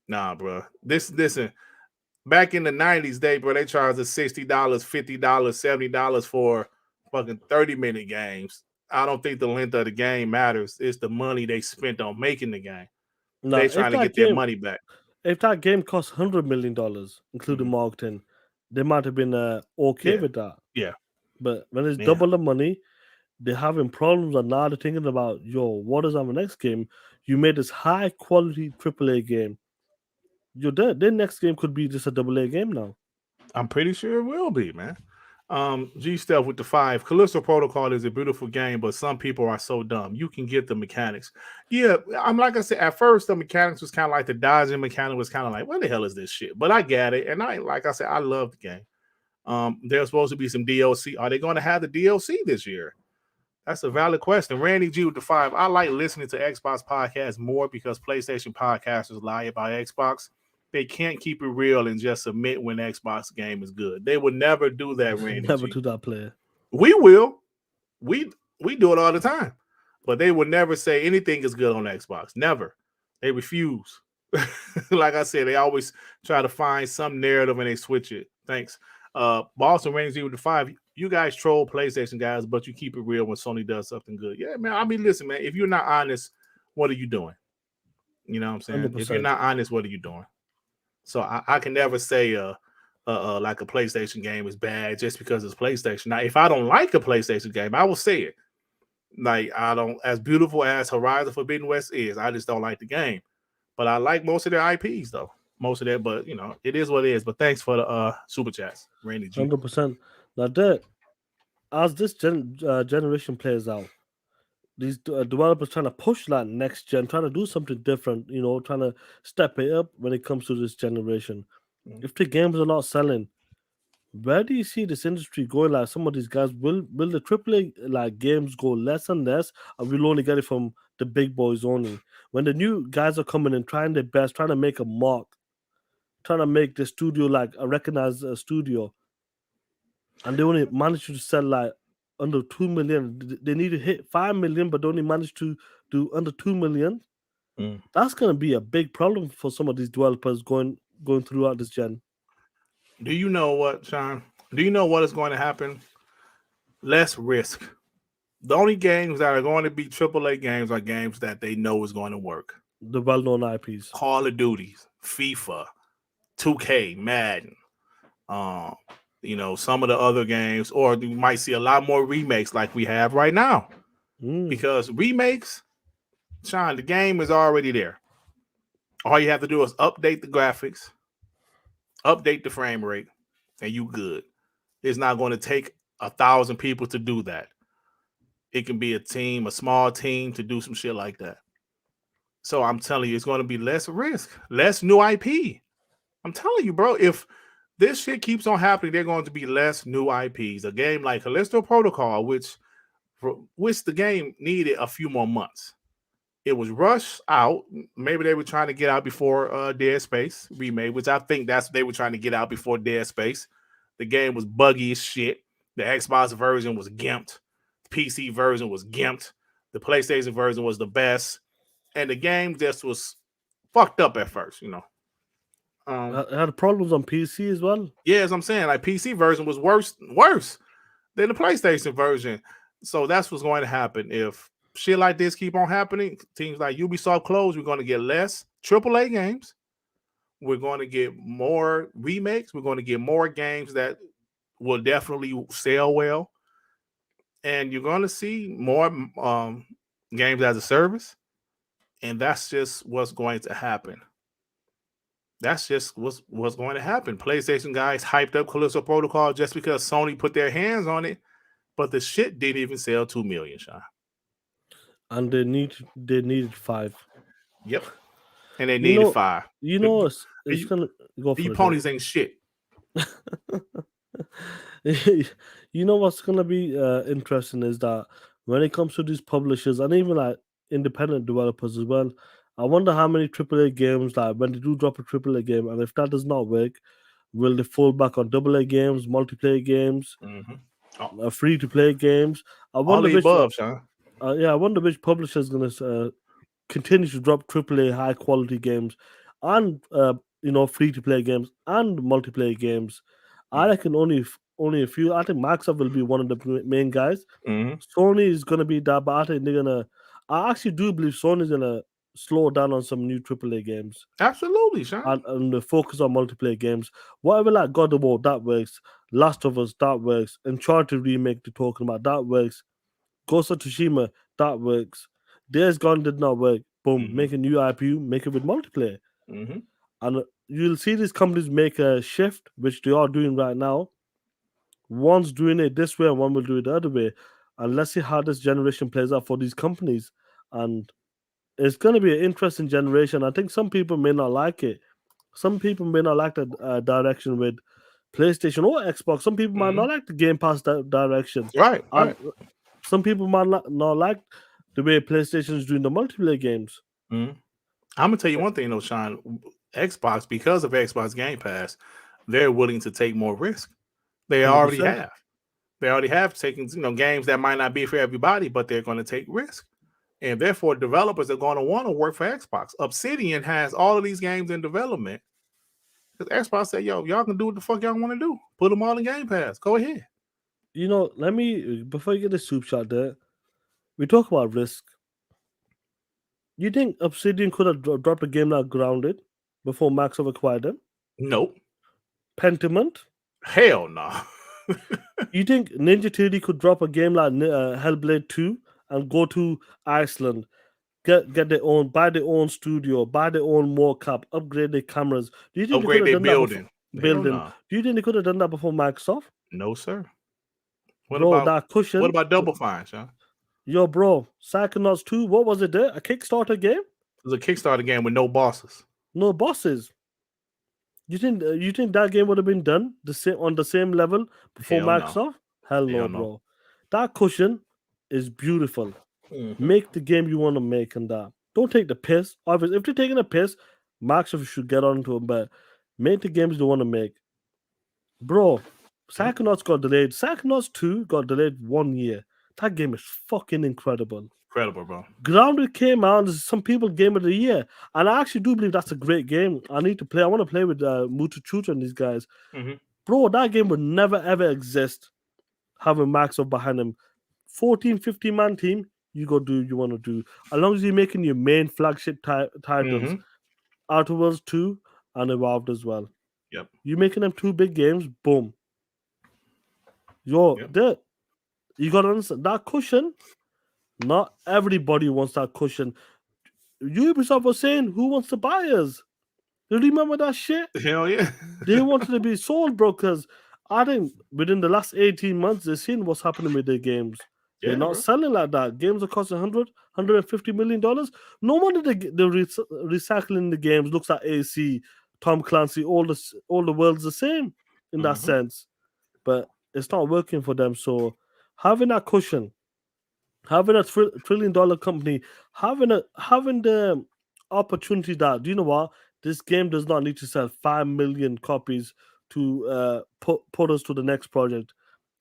Nah, bro. Listen. back in the 90s, they charged us $60, $50, $70 for fucking 30-minute games. I don't think the length of the game matters. It's the money they spent on making the game. Now, They trying to get their money back. if that game cost $100 million, including marketing, they might have been okay with that. Yeah. But when it's double the money, they're having problems, and now they're thinking about, what is our next game? You made this high quality AAA game. Their next game could be just a AA game now. I'm pretty sure it will be, man. G Steph with the 5. Calissto Protocol is a beautiful game, but some people are so dumb. You can get the mechanics. Yeah, I'm like I said, at first the mechanics was kind of like the dodging mechanic was kind of like, what the hell is this shit? But I get it, and like I said, I love the game. There's supposed to be some DLC. Are they going to have the DLC this year? That's a valid question. Randy G with the 5. I like listening to Xbox podcasts more because PlayStation podcasters lie about Xbox. They can't keep it real and just admit when Xbox game is good. They would never do that, Randy. Never do that, player. We will. We do it all the time. But they would never say anything is good on Xbox. Never. They refuse. Like I said, they always try to find some narrative and they switch it. Thanks. Boston Randy G with the 5. You guys troll PlayStation guys, but you keep it real when Sony does something good. Yeah, man. I mean, listen, man. If you're not honest, what are you doing? You know what I'm saying? 100%. If you're not honest, what are you doing? So I can never say like a PlayStation game is bad just because it's PlayStation. Now, if I don't like a PlayStation game, I will say it. Like, I don't, as beautiful as Horizon Forbidden West is, I just don't like the game. But I like most of their IPs, though. Most of that, but it is what it is. But thanks for the super chats, Randy G. 100%. Now, as this generation plays out, these developers trying to push that next gen, trying to do something different, trying to step it up when it comes to this generation. If the games are not selling, where do you see this industry going? Like, some of these guys, will the AAA like games go less and less, and we'll only get it from the big boys only? When the new guys are coming in, trying their best, trying to make a mark, trying to make the studio like a recognized studio, and they only manage to sell like under 2 million. They need to hit 5 million, but they only managed to do under 2 million. That's going to be a big problem for some of these developers going throughout this gen. Do you know what, Shaan? Do you know what is going to happen? Less risk. The only games that are going to be AAA games are games that they know is going to work. The well-known IPs. Call of Duty, FIFA, 2K, Madden. Some of the other games, or you might see a lot more remakes like we have right now. Because remakes, Shaan, the game is already there. All you have to do is update the graphics, update the frame rate, and you good. It's not going to take 1,000 people to do that. It can be a small team to do some shit like that. So I'm telling you, it's going to be less risk, less new IP. I'm telling you, bro, if this shit keeps on happening, they're going to be less new IPs. A game like Calissto Protocol, which the game needed a few more months. It was rushed out. Maybe they were trying to get out before Dead Space remake, which I think they were trying to get out before Dead Space. The game was buggy as shit. The Xbox version was gimped. The PC version was gimped. The PlayStation version was the best. And the game just was fucked up at first, It had problems on PC as well. Yeah, as I'm saying, like PC version was worse than the PlayStation version. So that's what's going to happen. If shit like this keep on happening, teams like Ubisoft close, we're going to get less AAA games. We're going to get more remakes. We're going to get more games that will definitely sell well. And you're going to see more games as a service. And that's just what's going to happen. That's just what's going to happen. PlayStation guys hyped up Calissto Protocol just because Sony put their hands on it, but the shit didn't even sell 2 million, Shaan. And they needed 5. Yep. And they needed 5. It's gonna go for you ponies ain't shit. What's gonna be interesting is that when it comes to these publishers and even like independent developers as well, I wonder how many AAA games, like when they do drop a AAA game, and if that does not work, will they fall back on AA games, multiplayer games, free-to-play games? I wonder I wonder which publisher is going to continue to drop AAA high-quality games and free to play games and multiplayer games. I reckon only a few. I think Microsoft will be one of the main guys. Mm-hmm. Sony is gonna be that, but I think they're gonna. I actually do believe Sony's gonna slow down on some new AAA games Absolutely, Sean. and focus on multiplayer games. Whatever like God of War that works, Last of Us that works, Uncharted remake they're talking about that works, Ghost of Tsushima that works. Days Gone did not work. Boom, Mm-hmm. make a new IP, make it with multiplayer, Mm-hmm. and you'll see these companies make a shift, which they are doing right now. One's doing it this way, and one will do it the other way. And let's see how this generation plays out for these companies. And it's going to be an interesting generation. I think some people may not like it. Some people may not like the direction with PlayStation or Xbox. Some people might not like the Game Pass direction. Right, And right. some people might not like the way PlayStation is doing the multiplayer games. Mm-hmm. I'm gonna tell you one thing though, Sean. Xbox, because of Xbox Game Pass, they're willing to take more risk. They already 100%. have. They already have taken games that might not be for everybody, but they're going to take risk, and therefore developers are going to want to work for Xbox. Obsidian has all of these games in development because Xbox said, "Yo, y'all can do what the fuck y'all want to do. Put them all in Game Pass. Go ahead." Let me, before you get the soup shot there, we talk about risk. You think Obsidian could have dropped a game like Grounded before Microsoft acquired them? Nope. Pentiment? Hell no. You think Ninja Theory could drop a game like Hellblade 2 and go to Iceland, get buy their own studio, buy their own mocap, upgrade their cameras? Do you think they could Upgrade have their done that before building. Hell building? no. Do you think they could have done that before Microsoft? No, sir. What Bro, about that cushion. Double Fine, Sean? Yo, bro, Psychonauts 2, what was it there? A Kickstarter game? It was a Kickstarter game with no bosses. No bosses. You think that game would have been done on the same level before Hell no. Microsoft? Hell no, Hell no. bro. That cushion is beautiful. Mm-hmm. Make the game you want to make and that. Don't take the piss. Obviously, if they're taking a piss, Microsoft should get onto it, but make the games they want to make. Bro, Psychonauts got delayed. Psychonauts 2 got delayed 1 year. That game is fucking incredible. Incredible, bro. Grounded came out. Some people game of the year, and I actually do believe that's a great game. I need to play. I want to play with Mutu Chuta and these guys. Mm-hmm. Bro, that game would never ever exist having Microsoft behind them. 14, 15 man team, you go do you want to do. As long as you're making your main flagship titles, Mm-hmm. Outer Worlds 2 and Evolved as well. Yep. You making them two big games, boom. You got to understand that cushion. Not everybody wants that cushion. Ubisoft was saying, who wants to buy us? You remember that shit? Hell yeah. They wanted to be sold, bro, because I think within the last 18 months, they've seen what's happening with their games. They're not bro. selling like that. Games are costing $150 million. No wonder they're recycling the games. Looks like AC, Tom Clancy, all the world's the same in that sense. But it's not working for them. So having that cushion, having a $1 trillion company, having the opportunity that, do you know what? This game does not need to sell 5 million copies to put us to the next project.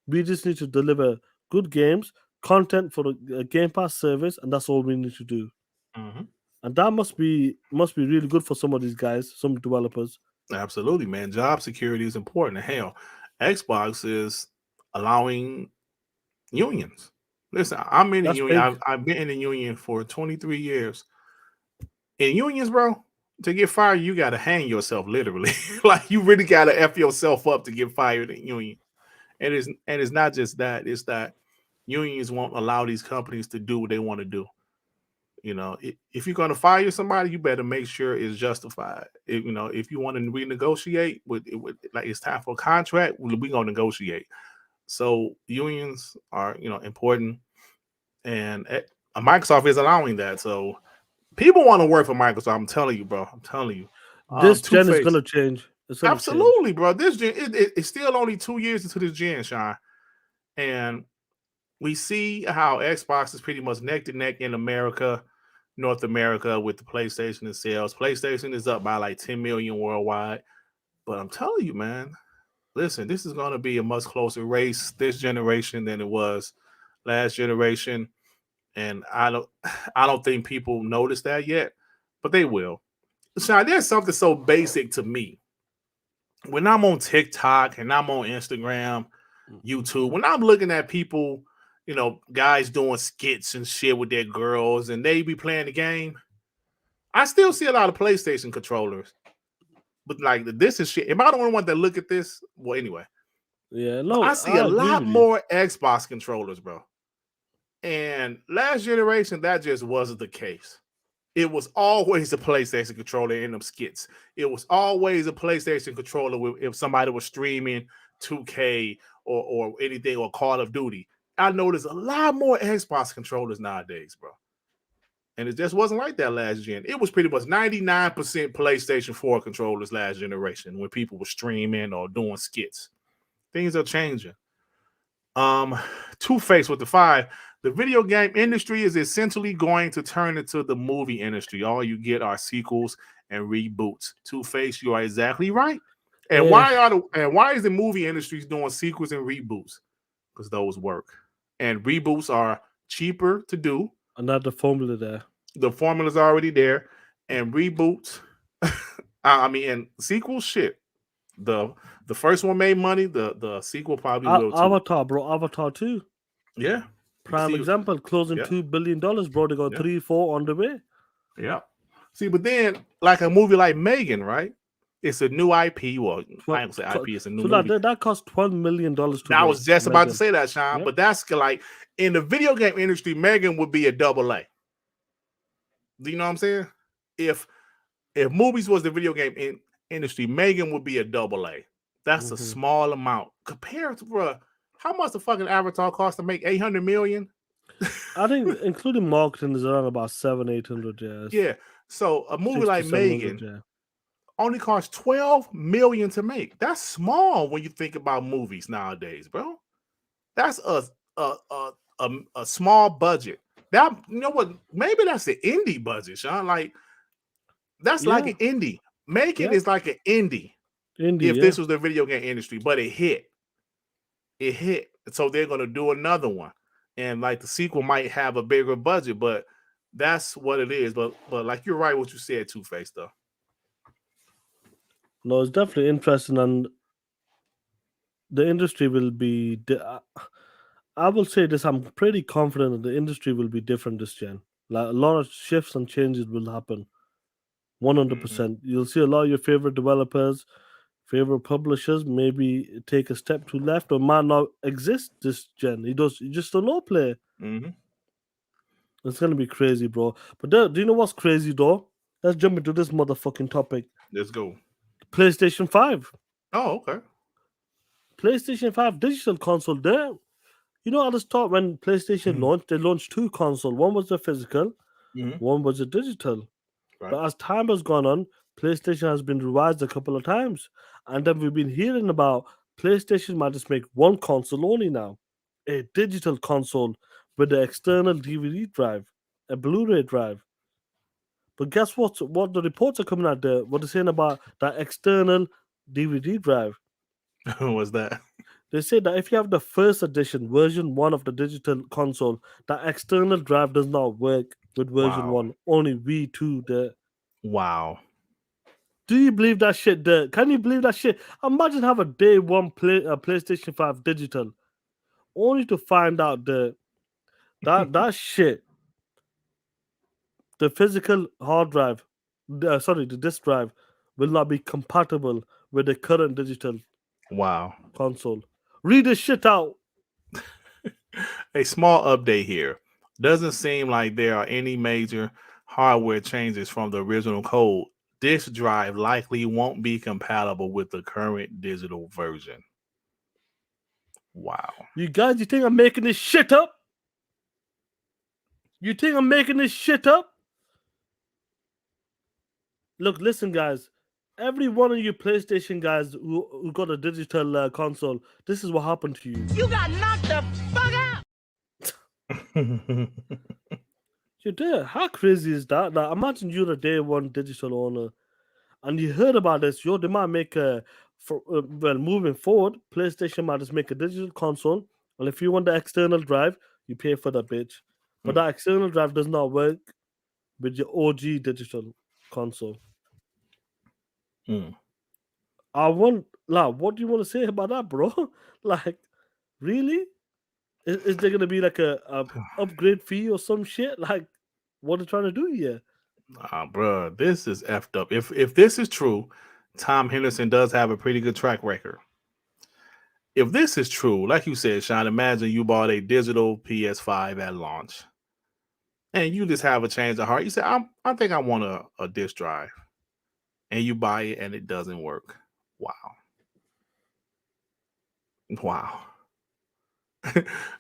We just need to deliver good games, content for the Game Pass service, and that's all we need to do. Mm-hmm. And that must be really good for some of these guys, some developers. Absolutely, man. Job security is important. Hell, Xbox is allowing unions. Listen, I'm in a That's union. big. I've been in a union for 23 years. In unions, bro, to get fired, you got to hang yourself literally. Like you really got to F yourself up to get fired in union. And it's not just that. It's that unions won't allow these companies to do what they want to do. You know, if you're going to fire somebody, you better make sure it's justified. If you want to renegotiate with like it's time for a contract, we're going to negotiate. So unions are, important, and Microsoft is allowing that. So people want to work for Microsoft. I'm telling you, bro. I'm telling you. This gen is Two-Face. going to change. Absolutely, bro. This gen, it's still only 2 years into this gen, Shaan, and we see how Xbox is pretty much neck to neck in America, North America, with the PlayStation and sales. PlayStation is up by like 10 million worldwide. But I'm telling you, man, listen, this is going to be a much closer race this generation than it was last generation. And I don't think people notice that yet, but they will. Shaan, there's something so basic to me. When I'm on TikTok and I'm on Instagram, YouTube, when I'm looking at people, guys doing skits and shit with their girls and they be playing the game, I still see a lot of PlayStation controllers. But like this is shit. Am I the only one that look at this? Well, anyway. Yeah, no, I see a agree lot with you. more Xbox controllers, bro. And last generation, that just wasn't the case. It was always a PlayStation controller in them skits. It was always a PlayStation controller if somebody was streaming 2K or anything or Call of Duty. I noticed a lot more Xbox controllers nowadays, bro. And it just wasn't like that last gen. It was pretty much 99% PlayStation 4 controllers last generation when people were streaming or doing skits. Things are changing. Two-Face with the 5. The video game industry is essentially going to turn into the movie industry. All you get are sequels and reboots. Two-Face, you are exactly right. And why is the movie industry doing sequels and reboots? Because those work. And reboots are cheaper to do. Another formula there. The formula's already there. And reboots, and sequels, shit. The first one made money. The sequel probably will too. Avatar, bro. Avatar 2. Yeah. Prime example, closing $2 billion, bro. They got 3-4 on the way. Yeah. See, but then like a movie like Megan, right? It's a new IP. Well, I don't say IP. It's a new movie. That cost $12 million to I was just Megan. about to say that, Shaan. Yep. But that's like in the video game industry, Megan would be a double A. Do you know what I'm saying? If movies was the video game industry, Megan would be a double A. That's a small amount compared to, bro. How much the fucking Avatar cost to make? 800 million? I think including marketing is around about 700-800. Yes. Yeah. So a movie like Megan only costs 12 million to make. That's small when you think about movies nowadays, bro. That's a small budget. That, you know what? Maybe that's an indie budget, Shaan. Like that's like an indie. Megan is like an indie. If this was the video game industry, but it hit. It hit. So they're gonna do another one. And like the sequel might have a bigger budget, but that's what it is. But like you're right what you said, Two-Face, though. No, it's definitely interesting, and the industry will be. I will say this: I'm pretty confident that the industry will be different this gen. Like a lot of shifts and changes will happen. 100%. You'll see a lot of your favorite developers, favorite publishers maybe take a step to left or might not exist this gen. You just don't know play. It's gonna be crazy, bro. But do you know what's crazy though? Let's jump into this motherfucking topic. Let's go. PlayStation 5. Oh, okay. PlayStation 5 digital console there. You know, at the start when PlayStation launched, they launched 2 consoles. One was the physical, one was the digital. Right. But as time has gone on, PlayStation has been revised a couple of times. And then we've been hearing about PlayStation might just make one console only now. A digital console with the external DVD drive, a Blu-ray drive. But guess what? What the reports are coming out there, what they're saying about that external DVD drive. What's that? They say that if you have the first edition, version 1 of the digital console, that external drive does not work with version 1. Only V2 there. Wow. Do you believe that shit there? Can you believe that shit? Imagine have a day one PlayStation 5 digital, only to find out that shit, the physical hard drive, the disk drive, will not be compatible with the current digital console. Read this shit out. A small update here. Doesn't seem like there are any major hardware changes from the original code. This drive likely won't be compatible with the current digital version. Wow. You guys, you think I'm making this shit up? You think I'm making this shit up? Look, listen, guys. Every one of you PlayStation guys who got a digital console, this is what happened to you. You got knocked the fuck out! You did. How crazy is that? Like, imagine you're a day one digital owner and you heard about this. They might make moving forward, PlayStation might just make a digital console. And if you want the external drive, you pay for that bitch. But that external drive does not work with your OG digital console. Mm. What do you want to say about that, bro? Like, really? Is there gonna be like a upgrade fee or some shit? Like, what are they trying to do here? Bro, this is effed up. If this is true, Tom Henderson does have a pretty good track record. If this is true, like you said, Sean, imagine you bought a digital PS5 at launch, and you just have a change of heart. You say, I think I want a disc drive, and you buy it, and it doesn't work. Wow.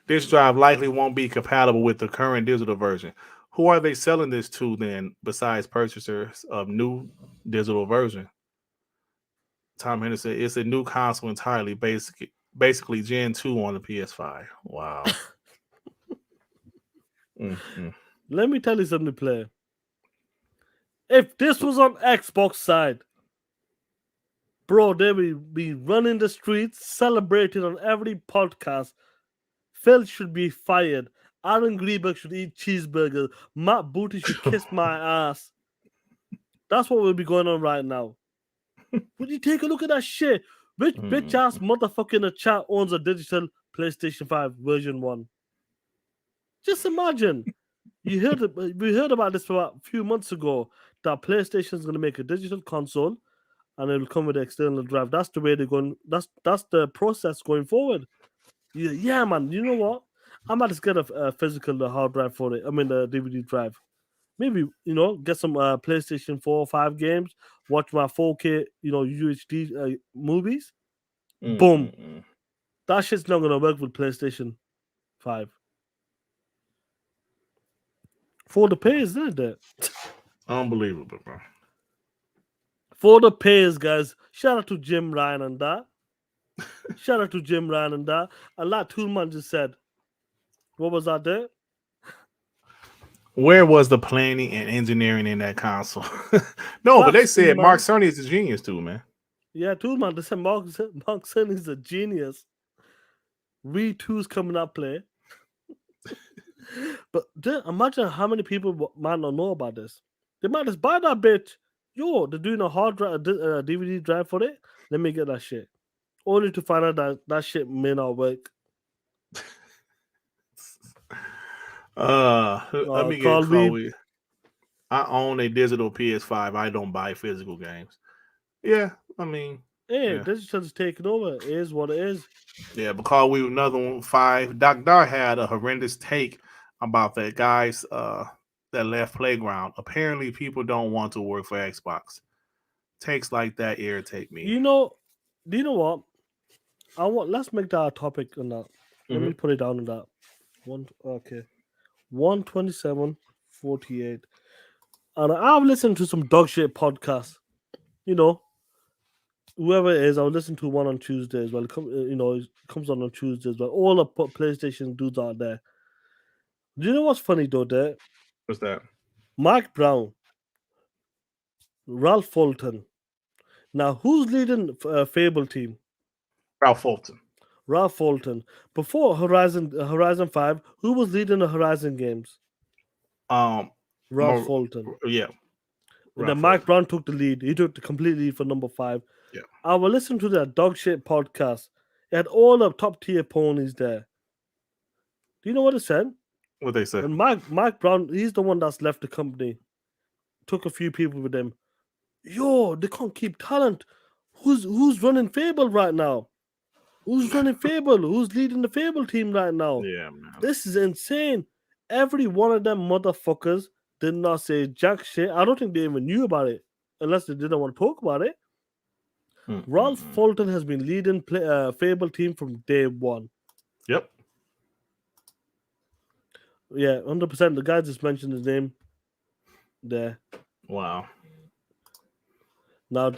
This drive likely won't be compatible with the current digital version. Who are they selling this to then, besides purchasers of new digital version? Tom Henderson, it's a new console entirely, basically Gen 2 on the PS5. Wow. Let me tell you something, player. If this was on Xbox side, bro, they would be running the streets, celebrating on every podcast. Phil should be fired. Aaron Greenberg should eat cheeseburgers. Matt Booty should kiss my ass. That's what will be going on right now. Would you take a look at that shit? Which bitch ass motherfucker in the chat owns a digital PlayStation 5 version 1? Just imagine. We heard about this a few months ago that PlayStation is going to make a digital console and it will come with an external drive. That's the way they're going. That's the process going forward. Yeah, man. You know what? I might just get a physical hard drive for it. I mean, the DVD drive. Maybe get some PlayStation 4 or 5 games. Watch my 4K UHD movies. Boom. That shit's not gonna work with PlayStation 5. For the payers, isn't it? Unbelievable, bro. For the payers, guys. Shout out to Jim Ryan and that. And like Toolman just said, what was that there? Where was the planning and engineering in that console? No, but they said Mark Cerny is a genius too, man. Yeah, Toolman, they said Mark Cerny is a genius. Re 2's coming up, play. But imagine how many people might not know about this. They might just buy that bitch. Yo, they're doing a hard drive, DVD drive for it. Let me get that shit. Only to find out that shit may not work. Let me get Chloe. I own a digital PS5. I don't buy physical games. Yeah, I mean, digital's taking over. It is what it is. Yeah, because we another one 5. Doc Dar had a horrendous take about that guys that left Playground. Apparently, people don't want to work for Xbox. Takes like that irritate me. Do you know what? Let's make that a topic on that. Let me put it down on that. 127.48. And I've listened to some dog shit podcasts. Whoever it is, I'll listen to one on Tuesday as well. It comes on Tuesday as well. All the PlayStation dudes out there. Do you know what's funny though? There, what's that? Mike Brown, Ralph Fulton. Now, who's leading Fable team? Ralph Fulton. Before Horizon 5, who was leading the Horizon games? Ralph Fulton. Yeah. And then Mike Brown took the lead. He took the complete lead for number 5. Yeah. I will listen to that dog shit podcast. It had all the top tier ponies there. Do you know what it said? What they said? And Mike Brown, he's the one that's left the company. Took a few people with him. Yo, they can't keep talent. Who's running Fable right now? Who's running Fable? Who's leading the Fable team right now? Yeah, man. This is insane. Every one of them motherfuckers did not say jack shit. I don't think they even knew about it, unless they didn't want to talk about it. Ralph Fulton has been leading Fable team from day one. Yep. Yeah, 100%. The guy just mentioned his name there. Wow. Now,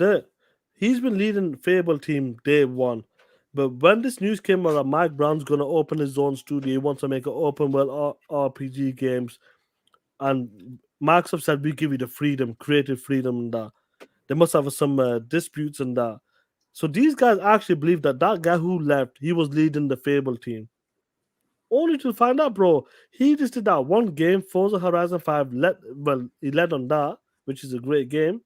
he's been leading Fable team day one. But when this news came out that Mike Brown's going to open his own studio, he wants to make an open world RPG games. And Microsoft said, we give you the freedom, creative freedom and that. They must have some disputes and that. So these guys actually believe that guy who left, he was leading the Fable team. Only to find out, bro, he just did that one game, Forza Horizon 5. He led on that, which is a great game.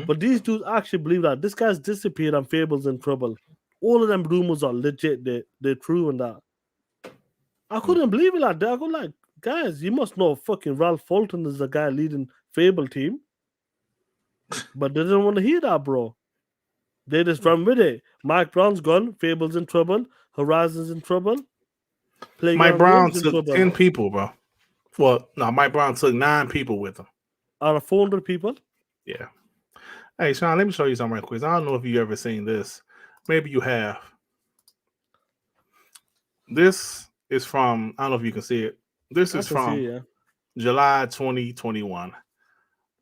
But these dudes actually believe that this guy's disappeared and Fable's in trouble. All of them rumors are legit. They're true and that. I couldn't believe it like that. I go like, guys, you must know fucking Ralph Fulton is the guy leading Fable team. But they didn't want to hear that, bro. They just run with it. Mike Brown's gone. Fable's in trouble. Horizon's in trouble. Mike Brown Games in took trouble. 10 people, bro. Well, no, Mike Brown took 9 people with him. Out of 400 people? Yeah. Hey, Shaan, let me show you something right quick. I don't know if you ever seen this. Maybe you have. This is from, I don't know if you can see it. This is from July 2021.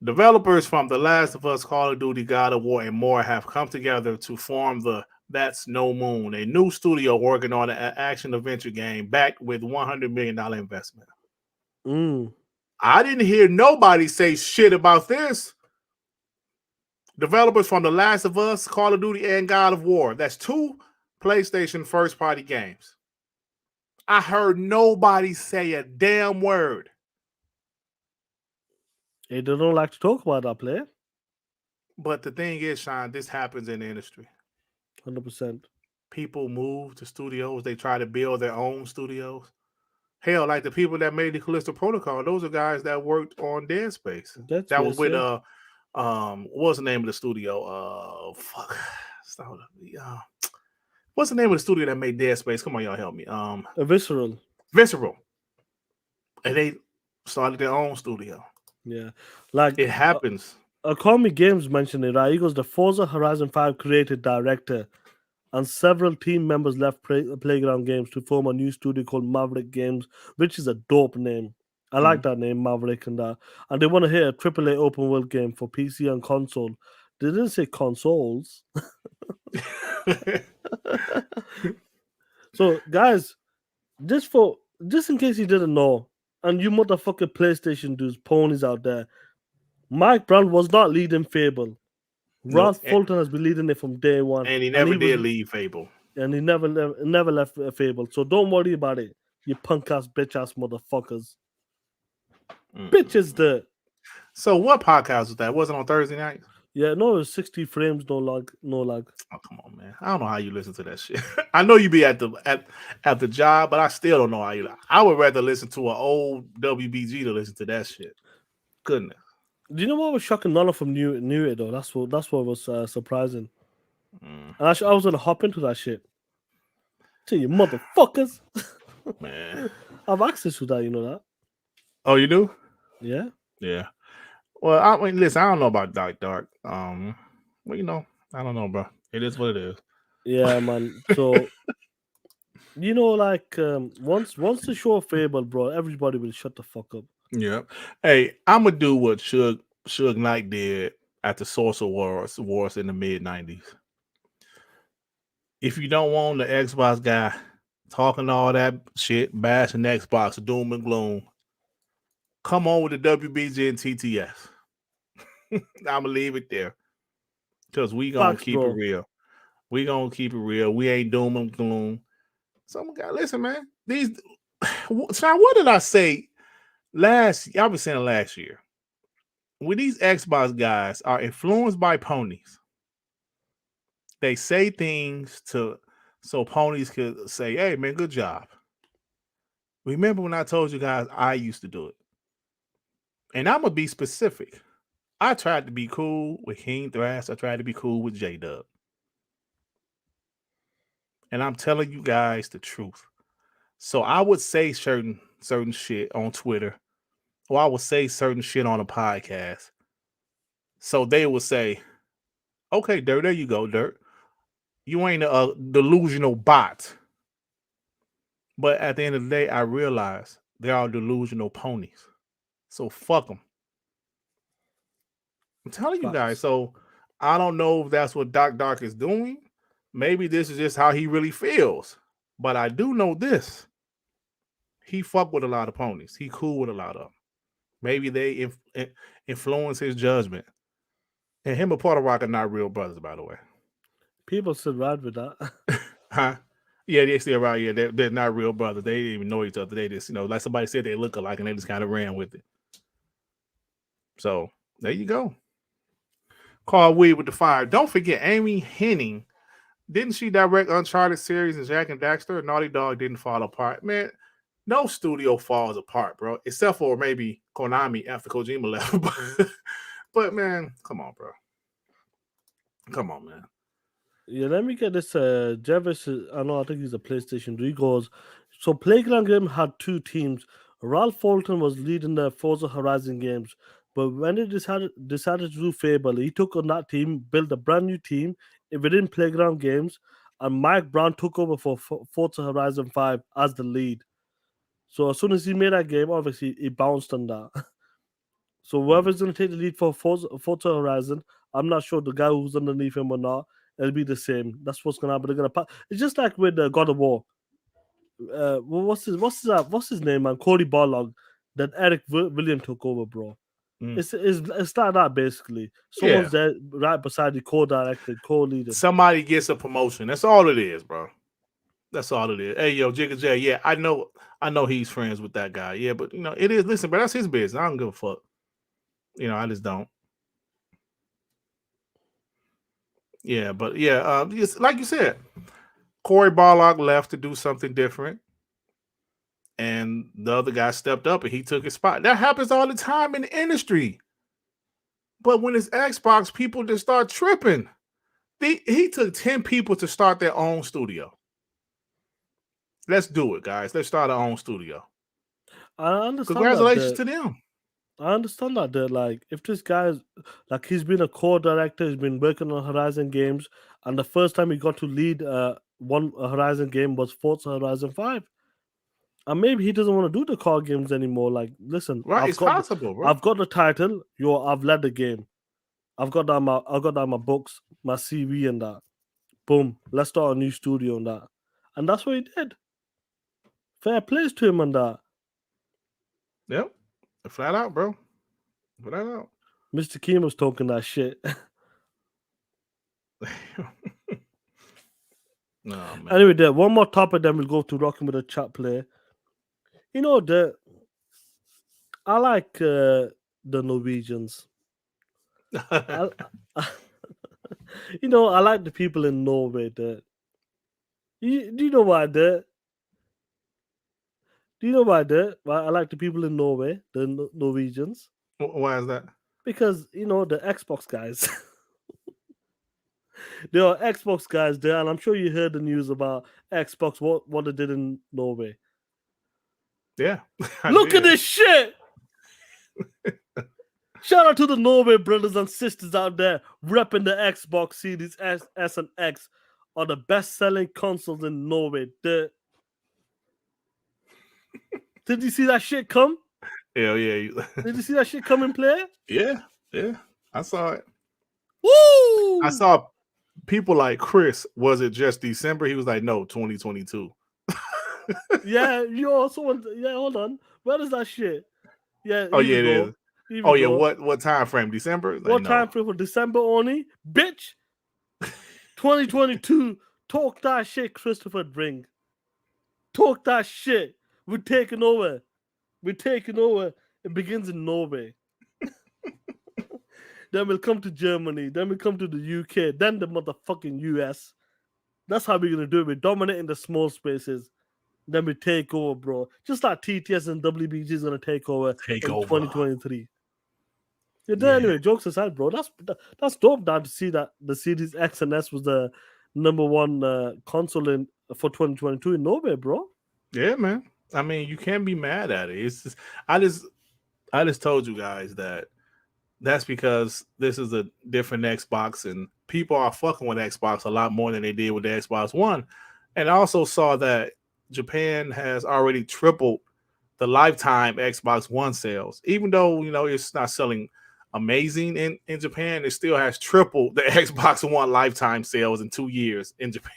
Developers from The Last of Us, Call of Duty, God of War, and more have come together to form the That's No Moon, a new studio working on an action-adventure game backed with $100 million investment. I didn't hear nobody say shit about this. Developers from The Last of Us, Call of Duty, and God of War. That's 2 PlayStation first-party games. I heard nobody say a damn word. They don't like to talk about that player. But the thing is, Shaan, this happens in the industry. 100%. People move to studios. They try to build their own studios. Hell, like the people that made the Calissto Protocol, those are guys that worked on Dead Space. That was with what was the name of the studio? What's the name of the studio that made Dead Space? Come on, y'all, help me. Visceral. And they started their own studio. Yeah, like it happens. Akami Games mentioned it, right? He goes, the Forza Horizon 5 creative director and several team members left Playground Games to form a new studio called Maverick Games, which is a dope name. I like that name, Maverick, and that. And they want to hit a AAA open world game for PC and console. They didn't say consoles. So, guys, just in case you didn't know, and you motherfucking PlayStation dudes, ponies out there, Mike Brown was not leading Fable. Ralph Fulton has been leading it from day one. And he never did leave Fable. And he never left Fable. So don't worry about it, you punk-ass, bitch-ass motherfuckers. Bitches there. So what podcast was that? Was it on Thursday night? Yeah, no, it was 60 frames, no lag. Oh, come on, man. I don't know how you listen to that shit. I know you be at the job, but I still don't know how you. I would rather listen to an old WBG to listen to that shit. Goodness. Do you know what was shocking? None of them knew it though. That's what was surprising. And I was gonna hop into that shit. To you motherfuckers. Man, I have access to that. You know that? Oh, you do? Yeah. Yeah. Well, I mean, listen, I don't know about Dark. Well, you know, I don't know, bro. It is what it is. Yeah, man. So, you know, like once the show Fable, bro, everybody will shut the fuck up. Yeah. Hey, I'm gonna do what Suge Knight did at the Sorcerer Wars in the mid-90s. If you don't want the Xbox guy talking all that shit, bashing Xbox, doom and gloom, come on with the WBG and TTS. I'm gonna leave it there because we gonna keep it real. We gonna keep it real. We ain't doom and gloom. So, listen, man. Shaan, what did I say I've been saying last year? When these Xbox guys are influenced by ponies, they say things so ponies could say, "Hey, man, good job." Remember when I told you guys I used to do it? And I'm gonna be specific. I tried to be cool with King Thrash. I tried to be cool with J-Dub. And I'm telling you guys the truth. So I would say certain shit on Twitter, or I would say certain shit on a podcast. So they would say, okay, Dirt, there you go, Dirt. You ain't a delusional bot. But at the end of the day, I realize they are delusional ponies. So fuck them. I'm telling you guys. So I don't know if that's what Dark is doing. Maybe this is just how he really feels. But I do know this. He fuck with a lot of ponies. He cool with a lot of them. Maybe they influence his judgment. And him and Porter Rock are not real brothers, by the way. People still ride with that. Huh? Yeah, they still ride. Yeah, they're not real brothers. They didn't even know each other. They just, like somebody said, they look alike, and they just kind of ran with it. So there you go. called Weed with the Fire. Don't forget, Amy Henning. Didn't she direct Uncharted series and Jack and Daxter? Naughty Dog didn't fall apart. Man, no studio falls apart, bro. Except for maybe Konami after Kojima left. But man, come on, bro. Come on, man. Yeah, let me get this. Jervis, I know, I think he's a PlayStation 3 goes. So, Playground Game had two teams. Ralph Fulton was leading the Forza Horizon games, but when he decided to do Fable, he took on that team, built a brand new team within Playground Games, and Mike Brown took over for Forza Horizon 5 as the lead. So, as soon as he made that game, obviously, he bounced on that. So, whoever's going to take the lead for Forza Horizon, I'm not sure the guy who's underneath him or not. It'll be the same. That's what's gonna happen. They're gonna. It's just like with God of War. What's his name, man? Cody Barlog. That Eric William took over, bro. It's like that basically. Someone's there right beside the co-director, co-leader. Somebody gets a promotion. That's all it is, bro. That's all it is. Hey, yo, Jigga J. Yeah, I know he's friends with that guy. Yeah, but it is. Listen, bro, that's his business. I don't give a fuck. I just don't. Yeah, but just like you said, Corey Barlog left to do something different, and the other guy stepped up and he took his spot. That happens all the time in the industry. But when it's Xbox, people just start tripping. He took 10 people to start their own studio. Let's do it, guys. Let's start our own studio. I understand. Congratulations to them. I understand that. Like, if this guy's like, he's been a core director, he's been working on Horizon games, and the first time he got to lead one Horizon game was Forza Horizon 5. And maybe he doesn't want to do the car games anymore. Like, listen, right? It's possible, bro. I've got the title. I've led the game. I've got that in my books, my CV, and that. Boom. Let's start a new studio and that. And that's what he did. Fair plays to him and that. Yep. Flat out, bro. Flat out. Mr. Kimo's talking that shit. No, man. Anyway, there one more topic, then we'll go to rocking with a chat player. I like the Norwegians. I like the people in Norway. Do you know why that? Do you know why that? Why I like the people in Norway, the Norwegians? Why is that? Because the Xbox guys. There are Xbox guys there, and I'm sure you heard the news about Xbox, what they did in Norway. Yeah. Look at this shit! Shout out to the Norway brothers and sisters out there repping the Xbox Series S and X are the best-selling consoles in Norway. Did you see that shit come? Hell yeah. Did you see that shit come in play? Yeah. I saw it. Woo! I saw people like Chris. Was it just December? He was like, no, 2022. Yeah, hold on. Where is that shit? Yeah. Oh yeah, it is. Oh yeah, what time frame? December? What time frame for December only? Bitch. 2022. Talk that shit, Christopher Bring. Talk that shit. We're taking over. It begins in Norway. Then we'll come to Germany. Then we'll come to the UK. Then the motherfucking US. That's how we're going to do it. We're dominating the small spaces. Then we take over, bro. Just like TTS and WBG is going to take over in 2023. Anyway, jokes aside, bro. That's dope now to see that the Series X and S was the number one console for 2022 in Norway, bro. Yeah, man. I mean, you can't be mad at it. It's just, I just told you guys that's because this is a different Xbox and people are fucking with Xbox a lot more than they did with the Xbox One. And I also saw that Japan has already tripled the lifetime Xbox One sales. Even though, it's not selling amazing in Japan, it still has tripled the Xbox One lifetime sales in 2 years in Japan.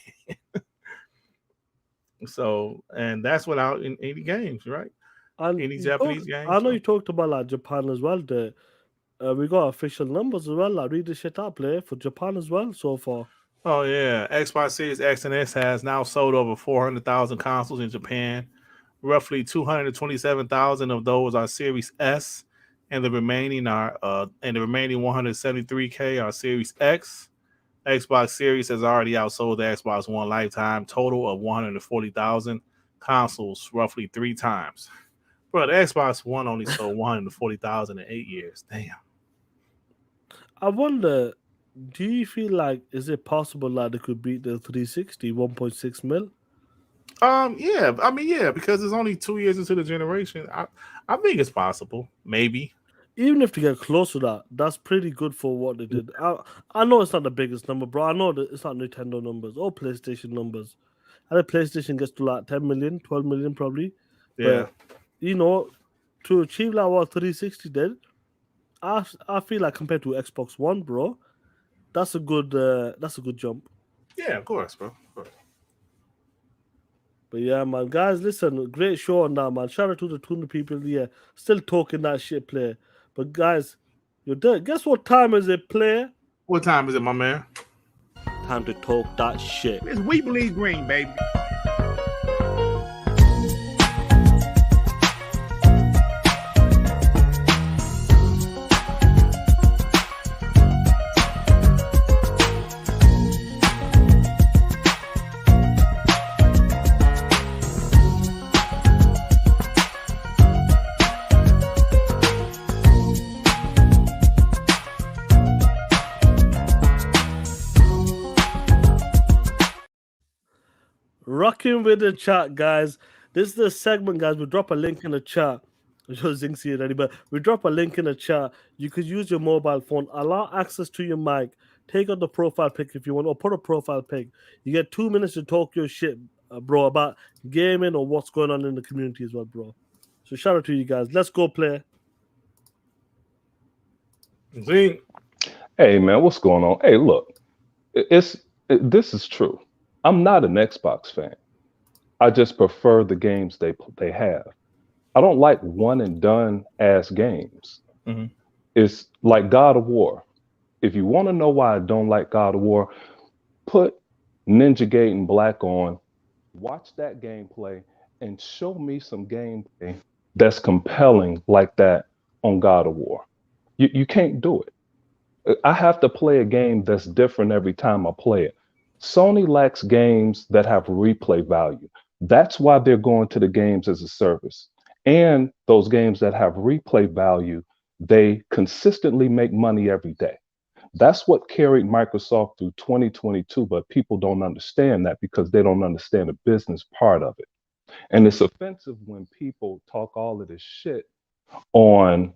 So, and that's without any games, right? Any Japanese games. I know you talked about like Japan as well. We got official numbers as well. Like, read the shit out, player, for Japan as well so far. Oh yeah, Xbox Series X and S has now sold over 400,000 consoles in Japan. Roughly 227,000 of those are Series S, and the remaining 173K are Series X. Xbox Series has already outsold the Xbox One lifetime total of 140,000 consoles, roughly 3 times. Bro, the Xbox One only sold 140,000 in 8 years. Damn. I wonder, do you feel like is it possible that they could beat the 360 1.6 mil? Yeah. I mean, yeah, because it's only 2 years into the generation. I think it's possible. Maybe. Even if they get close to that, that's pretty good for what they did. I know it's not the biggest number, bro. I know that it's not Nintendo numbers or PlayStation numbers. And the PlayStation gets to like 10 million, 12 million probably. Yeah. But, you know, to achieve like what 360 did, I feel like compared to Xbox One, bro, that's a good jump. Yeah, of course, bro. Of course. But yeah, man, guys, listen, great show on that, man. Shout out to the 200 people here, still talking that shit, player. But guys, you're done. Guess what time is it, player? What time is it, my man? Time to talk that shit. It's We Believe Green, baby. Rocking with the chat, guys. This is the segment, guys. We drop a link in the chat. I'm sure Zing see it already, but we drop a link in the chat. You could use your mobile phone, allow access to your mic, take out the profile pic if you want, or put a profile pic. You get 2 minutes to talk your shit, bro, about gaming or what's going on in the community as well, bro. So shout out to you guys. Let's go, play. Zing. Hey man, what's going on? Hey, look, this is true. I'm not an Xbox fan. I just prefer the games they have. I don't like one and done ass games. Mhm. It's like God of War. If you want to know why I don't like God of War, put Ninja Gate and Black on, watch that gameplay, and show me some gameplay that's compelling like that on God of War. You can't do it. I have to play a game that's different every time I play it. Sony lacks games that have replay value. That's why they're going to the games as a service. And those games that have replay value, they consistently make money every day. That's what carried Microsoft through 2022, but people don't understand that because they don't understand the business part of it. And it's offensive when people talk all of this shit on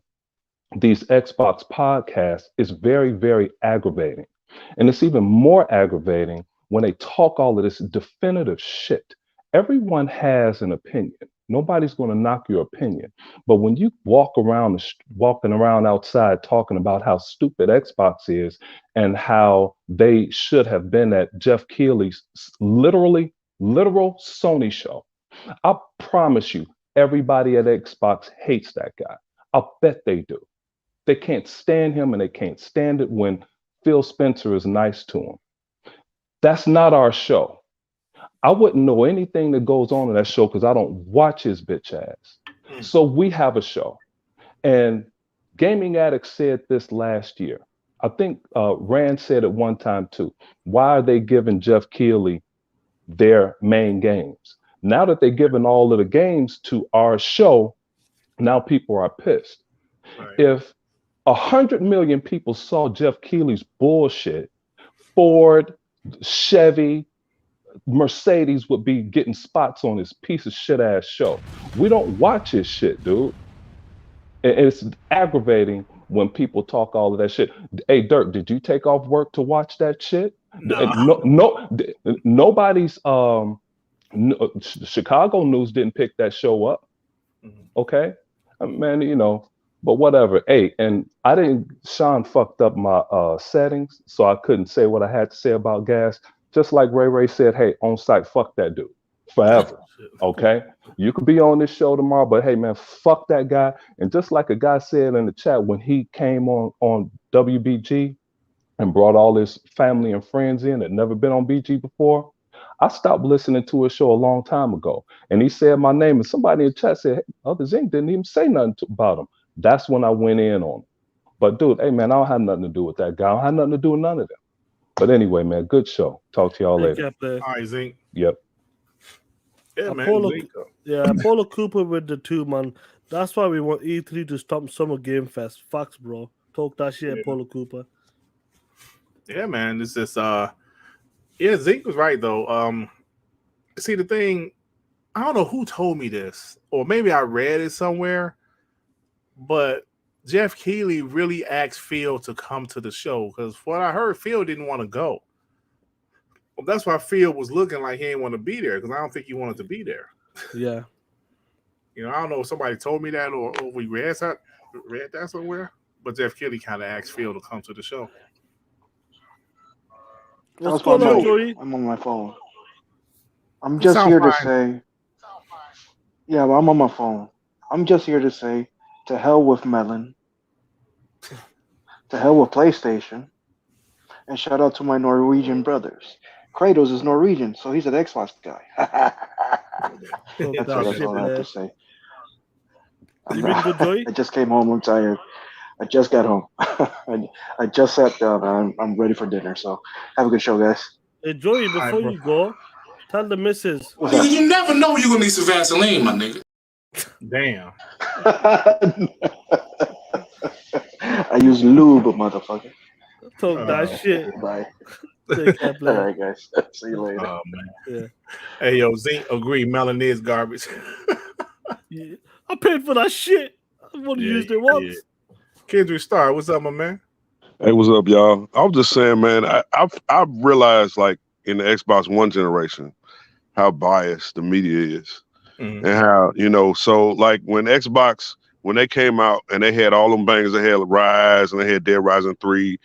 these Xbox podcasts. Is very, very aggravating. And it's even more aggravating when they talk all of this definitive shit. Everyone has an opinion. Nobody's going to knock your opinion. But when you walking around outside talking about how stupid Xbox is and how they should have been at Jeff Keighley's literal Sony show, I promise you, everybody at Xbox hates that guy. I'll bet they do. They can't stand him, and they can't stand it when Phil Spencer is nice to him. That's not our show. I wouldn't know anything that goes on in that show because I don't watch his bitch ass. So we have a show. And Gaming Addict said this last year. I think Rand said it one time too. Why are they giving Jeff Keighley their main games? Now that they're giving all of the games to our show, now people are pissed. Right. If 100 million people saw Jeff Keighley's bullshit, Ford, Chevy, Mercedes would be getting spots on his piece of shit ass show. We don't watch his shit, dude. And it's aggravating when people talk all of that shit. Hey, Dirk, did you take off work to watch that shit? No. Nobody's Chicago news didn't pick that show up. Okay, man, you know. But whatever. Hey, and Shaan fucked up my settings, so I couldn't say what I had to say about gas. Just like Ray said, hey, on site, fuck that dude forever. Okay? You could be on this show tomorrow, but hey, man, fuck that guy. And just like a guy said in the chat when he came on WBG and brought all his family and friends in that never been on BG before, I stopped listening to his show a long time ago. And he said my name, and somebody in the chat said, hey, Other Zing didn't even say nothing about him. That's when I went in on him. But dude, hey man, I don't have nothing to do with that guy. I don't have nothing to do with none of them. But anyway, man, good show. Talk to y'all later. All right, Zink. Yep. Yeah, man. Apollo, Zink. Apollo Cooper with the 2, man. That's why we want E3 to stop Summer Game Fest. Facts, bro. Talk that shit, Apollo Cooper. Yeah, man. It's just Zink was right though. See the thing, I don't know who told me this, or maybe I read it somewhere, but Jeff Keighley really asked Phil to come to the show because what I heard, Phil didn't want to go. Well, that's why Phil was looking like he didn't want to be there because I don't think he wanted to be there. Yeah. You know, I don't know if somebody told me that or we read that somewhere, but Jeff Keighley kind of asked Phil to come to the show. What's going on, Joey? I'm on my phone. I'm just here to say, yeah, I'm on my phone. I'm just here to say, to hell with Melon, to hell with PlayStation, and shout out to my Norwegian brothers. Kratos is Norwegian, so he's an Xbox guy. That's all I have to say. You been good, Joey? I just came home. I'm tired. I just got home. I just sat down. I'm ready for dinner. So have a good show, guys. Hey, Joey, before you go, tell the missus. Nigga, you never know you're gonna need some Vaseline, my nigga. Damn. I use lube, motherfucker. Talk that shit. Bye. Take care, All right, guys. See you later. Oh man. Yeah. Hey yo, Zink agree. Melon is garbage. Yeah. I paid for that shit. I want to use it once. Yeah. Kendrick Star, what's up, my man? Hey, what's up, y'all? I was just saying, man, I've realized, like, in the Xbox One generation, how biased the media is. Mm-hmm. And how, you know, so, like, when Xbox, when they came out and they had all them bangers, they had Rise and they had Dead Rising 3,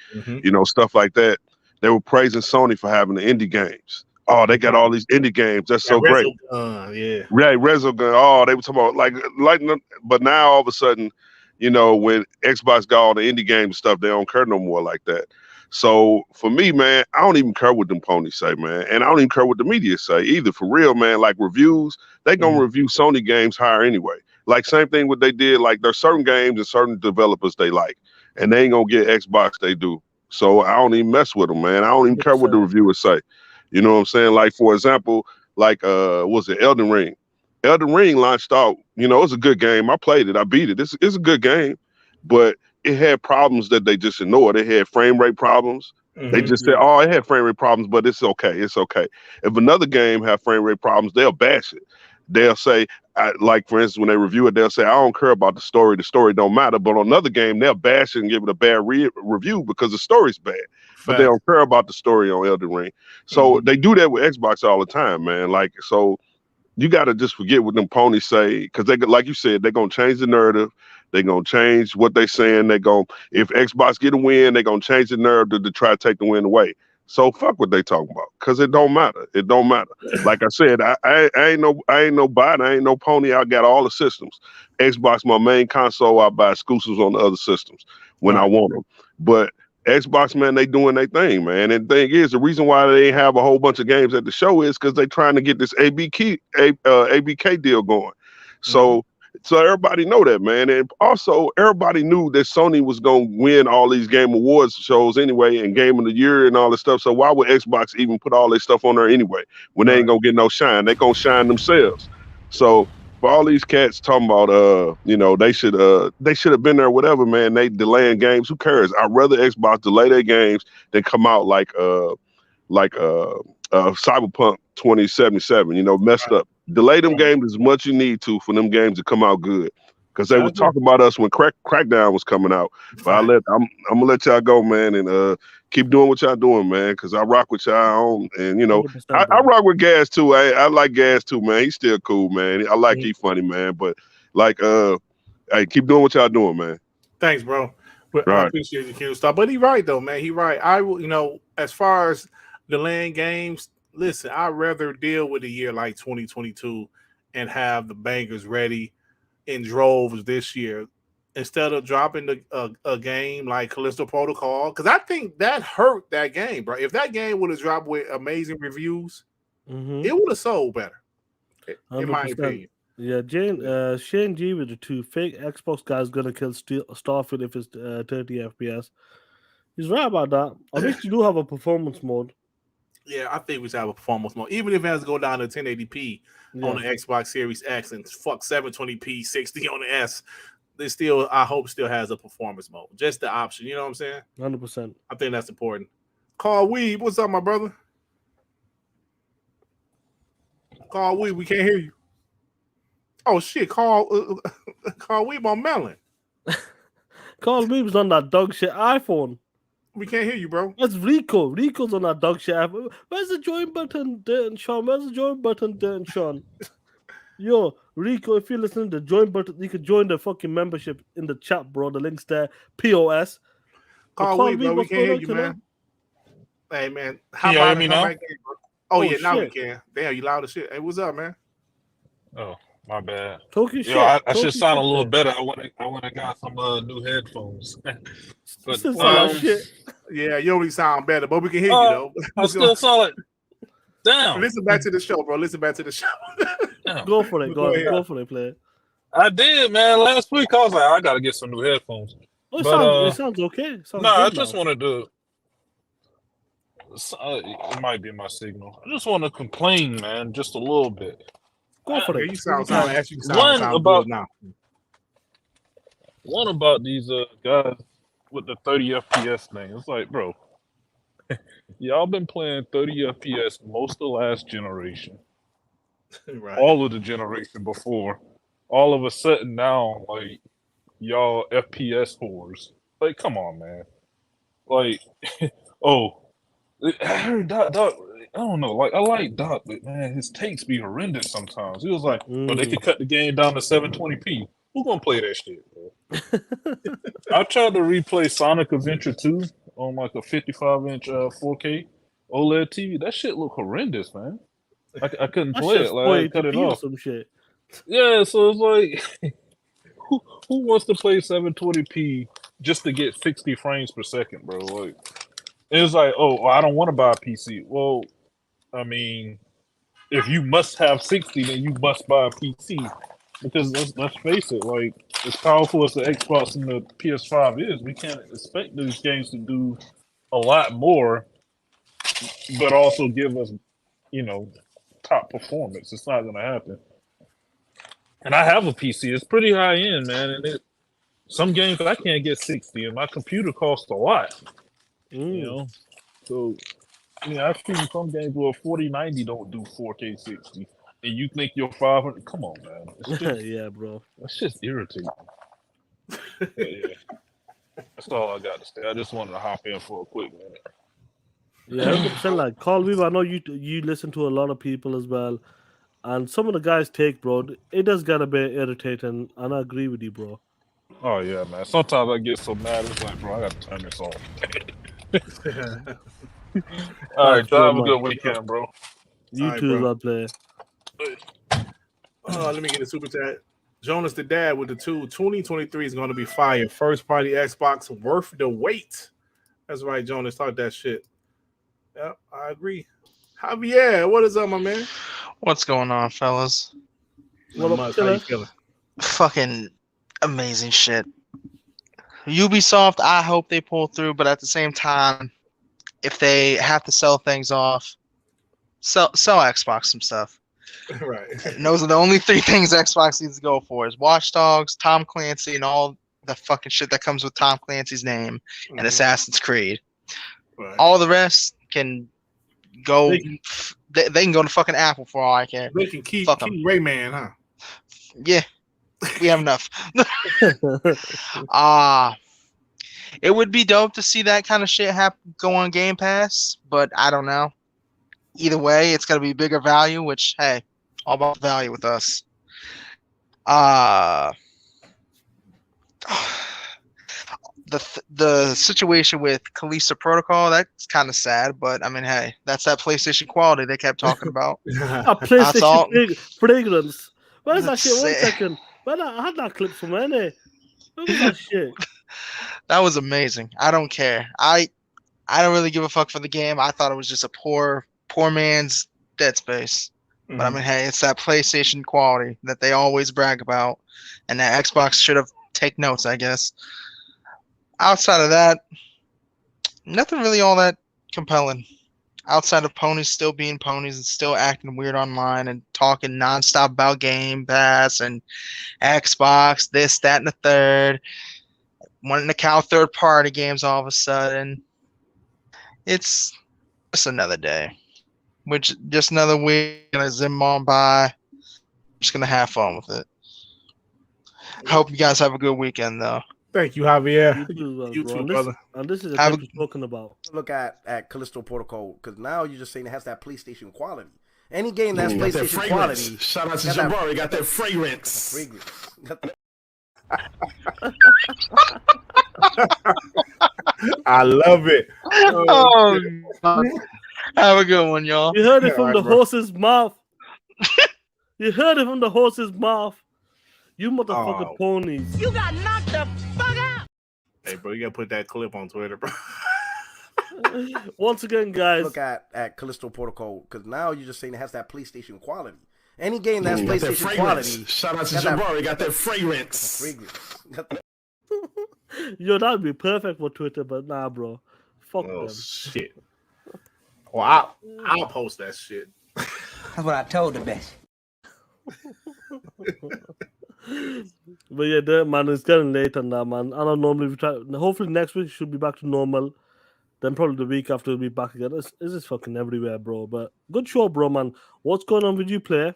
you know, stuff like that, they were praising Sony for having the indie games. Oh, they got all these indie games. That's so great. Yeah. Resogun. Oh, they were talking about, like, but now all of a sudden, you know, when Xbox got all the indie game stuff, they don't care no more like that. So for me, man, I don't even care what them ponies say, man. And I don't even care what the media say either. For real, man, like reviews, they gonna review Sony games higher anyway. Like same thing what they did, like there's certain games and certain developers they like. And they ain't gonna get Xbox, they do. So I don't even mess with them, man. I don't even care what the reviewers say. You know what I'm saying? Like, for example, like, was it Elden Ring? Elden Ring launched out, you know, it's a good game. I played it. I beat it. It's a good game. But it had problems that they just ignored. It had frame rate problems. They just said, oh, it had frame rate problems, but it's okay. It's okay. If another game have frame rate problems, they'll bash it. They'll say, like, for instance, when they review it, they'll say, I don't care about the story. The story don't matter. But on another game, they'll bash it and give it a bad review because the story's bad. But they don't care about the story on Elden Ring. So they do that with Xbox all the time, man. Like, so you got to just forget what them ponies say because they, like you said, they're going to change the narrative. They're going to change what they're saying. They're going, if Xbox get a win, they're going to change the narrative to try to take the win away. So fuck what they talking about because it don't matter. It don't matter. Like I said, I ain't no bot. I ain't no pony. I got all the systems. Xbox, my main console. I buy exclusives on the other systems when I want them. But Xbox, man, they doing their thing, man. And the thing is, the reason why they have a whole bunch of games at the show is because they trying to get this ABK deal going. So everybody know that, man. And also, everybody knew that Sony was going to win all these Game Awards shows anyway and Game of the Year and all this stuff. So why would Xbox even put all this stuff on there anyway when they ain't going to get no shine? They going to shine themselves. So for all these cats talking about, you know, they should have been there, whatever, man. They delaying games. Who cares? I'd rather Xbox delay their games than come out like Cyberpunk 2077. You know, messed up. Delay them games as much you need to for them games to come out good. Because they was talking about us when Crackdown was coming out. But I'm gonna let y'all go, man, and keep doing what y'all doing, man. Because I rock with y'all, and you know, I rock with Gas too. I like Gas too, man. He's still cool, man. I like he funny, man. But like, hey, keep doing what y'all doing, man. Thanks, bro. But I appreciate you, Q Star. But he right though, man. He right. I will, you know, as far as delaying games, listen, I'd rather deal with a year like 2022 and have the bangers ready in droves this year instead of dropping a game like Calissto Protocol, because I think that hurt that game, bro. If that game would have dropped with amazing reviews, it would have sold better, in my opinion. Yeah, Shane G with the 2 fake Xbox guys gonna kill Starfield if it's 30 FPS. He's right about that. I wish you do have a performance mode. Yeah, I think we should have a performance mode, even if it has to go down to 1080p on the Yeah, Xbox Series X and fuck 720p 60 on the S. They still, I hope, still has a performance mode, just the option. You know what I'm saying? 100%. I think that's important. Carl Weeb, what's up, my brother? Carl Weeb, we can't hear you. Oh shit, Carl Weeb on Melon. Carl Weaver's on that dog shit iPhone. We can't hear you, bro. That's Rico. Rico's on that dog shit iPhone. Where's the join button, Dirt and Sean? Where's the join button, Dirt and Sean? Yo, Rico, if you're listening to the join button, you can join the fucking membership in the chat, bro. The link's there. POS. Carl Weeb, bro, we can't hear you, man. Hey, man. How Can you hear me now? Oh, yeah, now we can. Damn, you loud as shit. Hey, what's up, man? Oh, my bad. Talk your shit. I should sound a little better. I went and got some new headphones. But shit. Yeah, you already sound better, but we can hear you though. I'm still solid. Damn. Listen back to the show, bro. Listen back to the show. Go for it. Go for it, player. I did, man. Last week I was like, I gotta get some new headphones. Oh, it sounds okay. I just wanted to. It might be my signal. I just want to complain, man, just a little bit. Go for it. You sound good now. One about these guys with the 30 FPS thing. It's like, bro, y'all been playing 30 FPS most of the last generation. Right. All of the generation before. All of a sudden now, like, y'all FPS whores. Like, come on, man. Like, I heard Doc, I don't know. Like, I like Doc, but man, his takes be horrendous sometimes. He was like, they could cut the game down to 720p. Who gonna play that shit, bro? I tried to replay Sonic Adventure 2 on like a 55-inch 4K OLED TV. That shit looked horrendous, man. I couldn't play it. Like, I cut it off. Some shit. Yeah, so it's like, who wants to play 720p just to get 60 frames per second, bro? Like, it's like, I don't want to buy a PC. Well, I mean, if you must have 60, then you must buy a PC. Because let's face it, like, as powerful as the Xbox and the PS5 is, we can't expect these games to do a lot more, but also give us, top performance. It's not going to happen. And I have a PC. It's pretty high end, man. And some games I can't get 60, and my computer costs a lot. So I've seen some games where 4090 don't do 4K 60, and you think you're 500. Come on, man. Yeah, bro. That's just irritating. Yeah. That's all I got to say. I just wanted to hop in for a quick minute. Yeah, 100%. Like, Carl Weaver, I know you listen to a lot of people as well, and some of the guys take, bro, it does get a bit irritating, and I agree with you, bro. Oh yeah, man. Sometimes I get so mad. It's like, bro, I got to turn this off. All right, y'all have a good weekend, bro. You too, love player. Let me get a super chat. Jonas the Dad with the 2023 is going to be fire. First party Xbox worth the wait. That's right, Jonas. Talk that shit. Yeah, I agree. Javier, what is up, my man? What's going on, fellas? How you feeling? Fucking amazing shit. Ubisoft, I hope they pull through, but at the same time, if they have to sell things off, sell Xbox some stuff. Right. And those are the only 3 things Xbox needs to go for: is Watch Dogs, Tom Clancy, and all the fucking shit that comes with Tom Clancy's name, and Assassin's Creed. Right. All the rest can go. They can go to fucking Apple for all I care. They can keep Rayman, huh? Yeah, we have enough. It would be dope to see that kind of shit go on Game Pass, but I don't know. Either way, it's gonna be bigger value, which, hey, all about value with us. The situation with Calissto Protocol, that's kind of sad, but I mean, hey, that's that PlayStation quality they kept talking about. A PlayStation fragrance. Where's that shit? 1 second. I had that clip from any. Look at that shit. That was amazing. I don't care. I don't really give a fuck for the game. I thought it was just a poor man's Dead Space. But I mean, hey, it's that PlayStation quality that they always brag about, and that Xbox should have take notes, I guess. Outside of that, nothing really all that compelling. Outside of ponies still being ponies and still acting weird online and talking nonstop about Game Pass and Xbox, this, that, and the third. Wanting to count third-party games all of a sudden. It's just another day. Which just another week gonna zim on by. Just gonna have fun with it. I hope you guys have a good weekend though. Thank you, Javier. You too, brother. And this is the Have game we're talking about. Look at Callisto Protocol, because now you're just saying it has that PlayStation quality. Any game that's PlayStation quality. Shout out to Jabari, got that fragrance. I love it. Oh, have a good one, y'all. You heard it from the horse's mouth. You heard it from the horse's mouth. You motherfucking ponies. You got knocked the fuck out. Hey, bro, you gotta put that clip on Twitter, bro. Once again, guys. Look at Callisto Protocol, because now you're just saying it has that PlayStation quality. Any game that's PlayStation quality. Shout out to Jabari, got that fragrance. Yo, that'd be perfect for Twitter, but nah, bro. Fuck them. Shit. Well, I'll post that shit. That's what I told the best. But yeah, man, it's getting late on that, man. I don't normally try. Hopefully next week should be back to normal. Then probably the week after we'll be back again. It's just fucking everywhere, bro. But good show, bro, man. What's going on with you, player?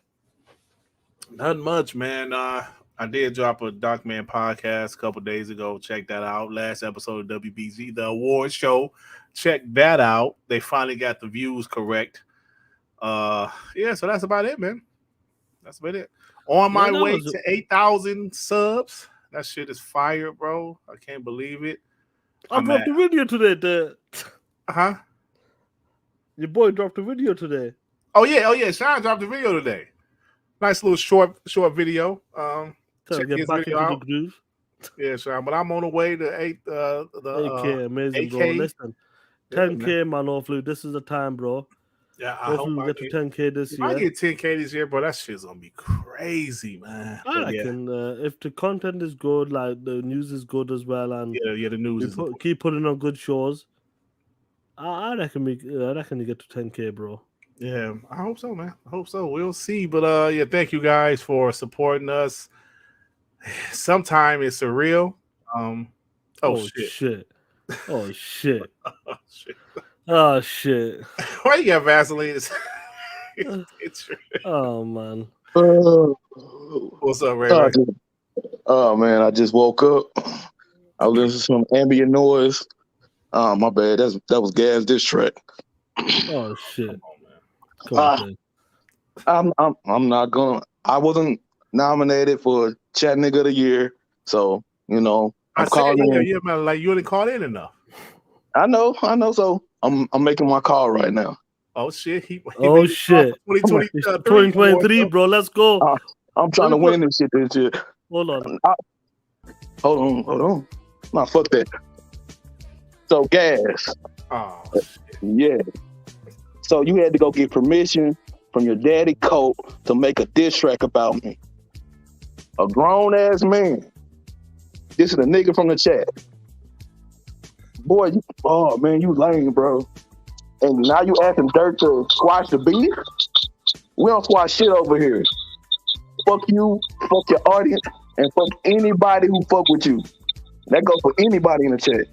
Not much, man. I did drop a Darkman podcast a couple days ago. Check that out. Last episode of WBZ, the award show. Check that out. They finally got the views correct. Yeah, so that's about it, man. That's about it. On my way to 8,000 subs. That shit is fire, bro. I can't believe it. I dropped a video today. Huh? Your boy dropped a video today. Oh yeah. Shaan dropped a video today. Nice little short video. Check his video out. Yeah, Shaan. But I'm on the way to 8K, amazing, 8K. bro. Listen, 10K, man. Hopefully, this is the time, bro. Yeah, I hopefully we get to 10K this year. If I get 10K this year, bro, that shit's gonna be crazy, man. I reckon if the content is good, like the news is good as well, and the news keep putting on good shows, I reckon you get to 10K, bro. Yeah, I hope so, man. I hope so. We'll see. But yeah, thank you guys for supporting us. Sometime it's surreal. Oh shit. Oh shit. Oh shit. Why you got Vaseline? Oh man. What's up, Ray? Oh man, I just woke up. I was listening to some ambient noise. Oh my bad. That was Gas diss track. Oh shit. I'm not gonna. I wasn't nominated for Chat Nigga of the Year, so I'm calling in. Yeah, man, like you didn't call in enough. I know. So I'm making my call right now. Oh shit! He oh shit! 2023, bro. Let's go. I'm trying to win this shit. Hold on. Hold on. Nah, fuck that. So Gas. Oh shit. Yeah. So you had to go get permission from your daddy Colt to make a diss track about me. A grown ass man. This is a nigga from the chat. Boy, you lame, bro. And now you asking Dirt to squash the beef? We don't squash shit over here. Fuck you, fuck your audience, and fuck anybody who fuck with you. That goes for anybody in the chat.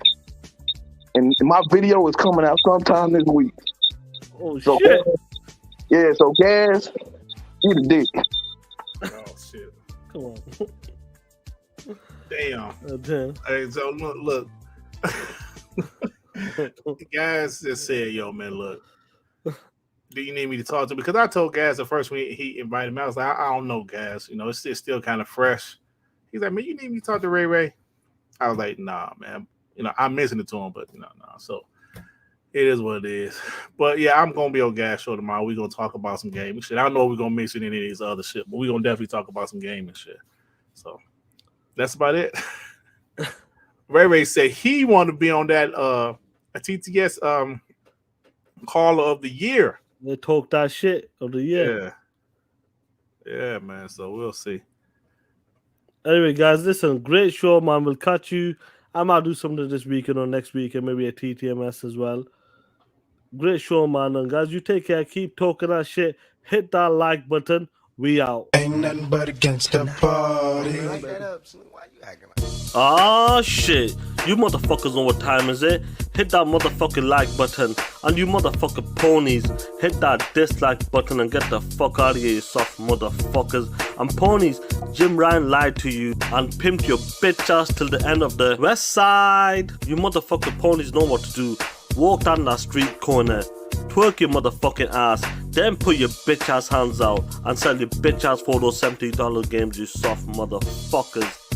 And my video is coming out sometime this week. Oh so shit! So Gas, you the dick. Oh shit! Come on. Damn. Hey, so look. The guys just said, "Yo, man, look. Do you need me to talk to him?" Because I told Gas the first when he invited me, I was like, "I don't know, Gas. It's still kind of fresh." He's like, "Man, you need me to talk to Ray?" I was like, "Nah, man. I'm missing it to him, but nah." So it is what it is. But yeah, I'm gonna be on Gas show tomorrow. We're gonna talk about some gaming shit. I don't know if we're gonna mix it in any of these other shit, but we're gonna definitely talk about some gaming shit. So that's about it. Ray said he wanted to be on that a TTS caller of the year. They talk that shit of the year. Yeah. Yeah, man. So we'll see. Anyway, guys, listen, great show, man. We'll catch you. I might do something this weekend or next week, and maybe a TTMS as well. Great show, man. And guys, you take care. Keep talking that shit. Hit that like button. We out. Ain't nothing but against the party. Ah, shit. You motherfuckers know what time is it? Hit that motherfucking like button. And you motherfucking ponies, hit that dislike button and get the fuck out of here, you soft motherfuckers. And ponies, Jim Ryan lied to you and pimped your bitch ass till the end of the west side. You motherfucking ponies know what to do. Walk down that street corner, twerk your motherfucking ass, then put your bitch ass hands out and sell your bitch ass for those $70 games, you soft motherfuckers.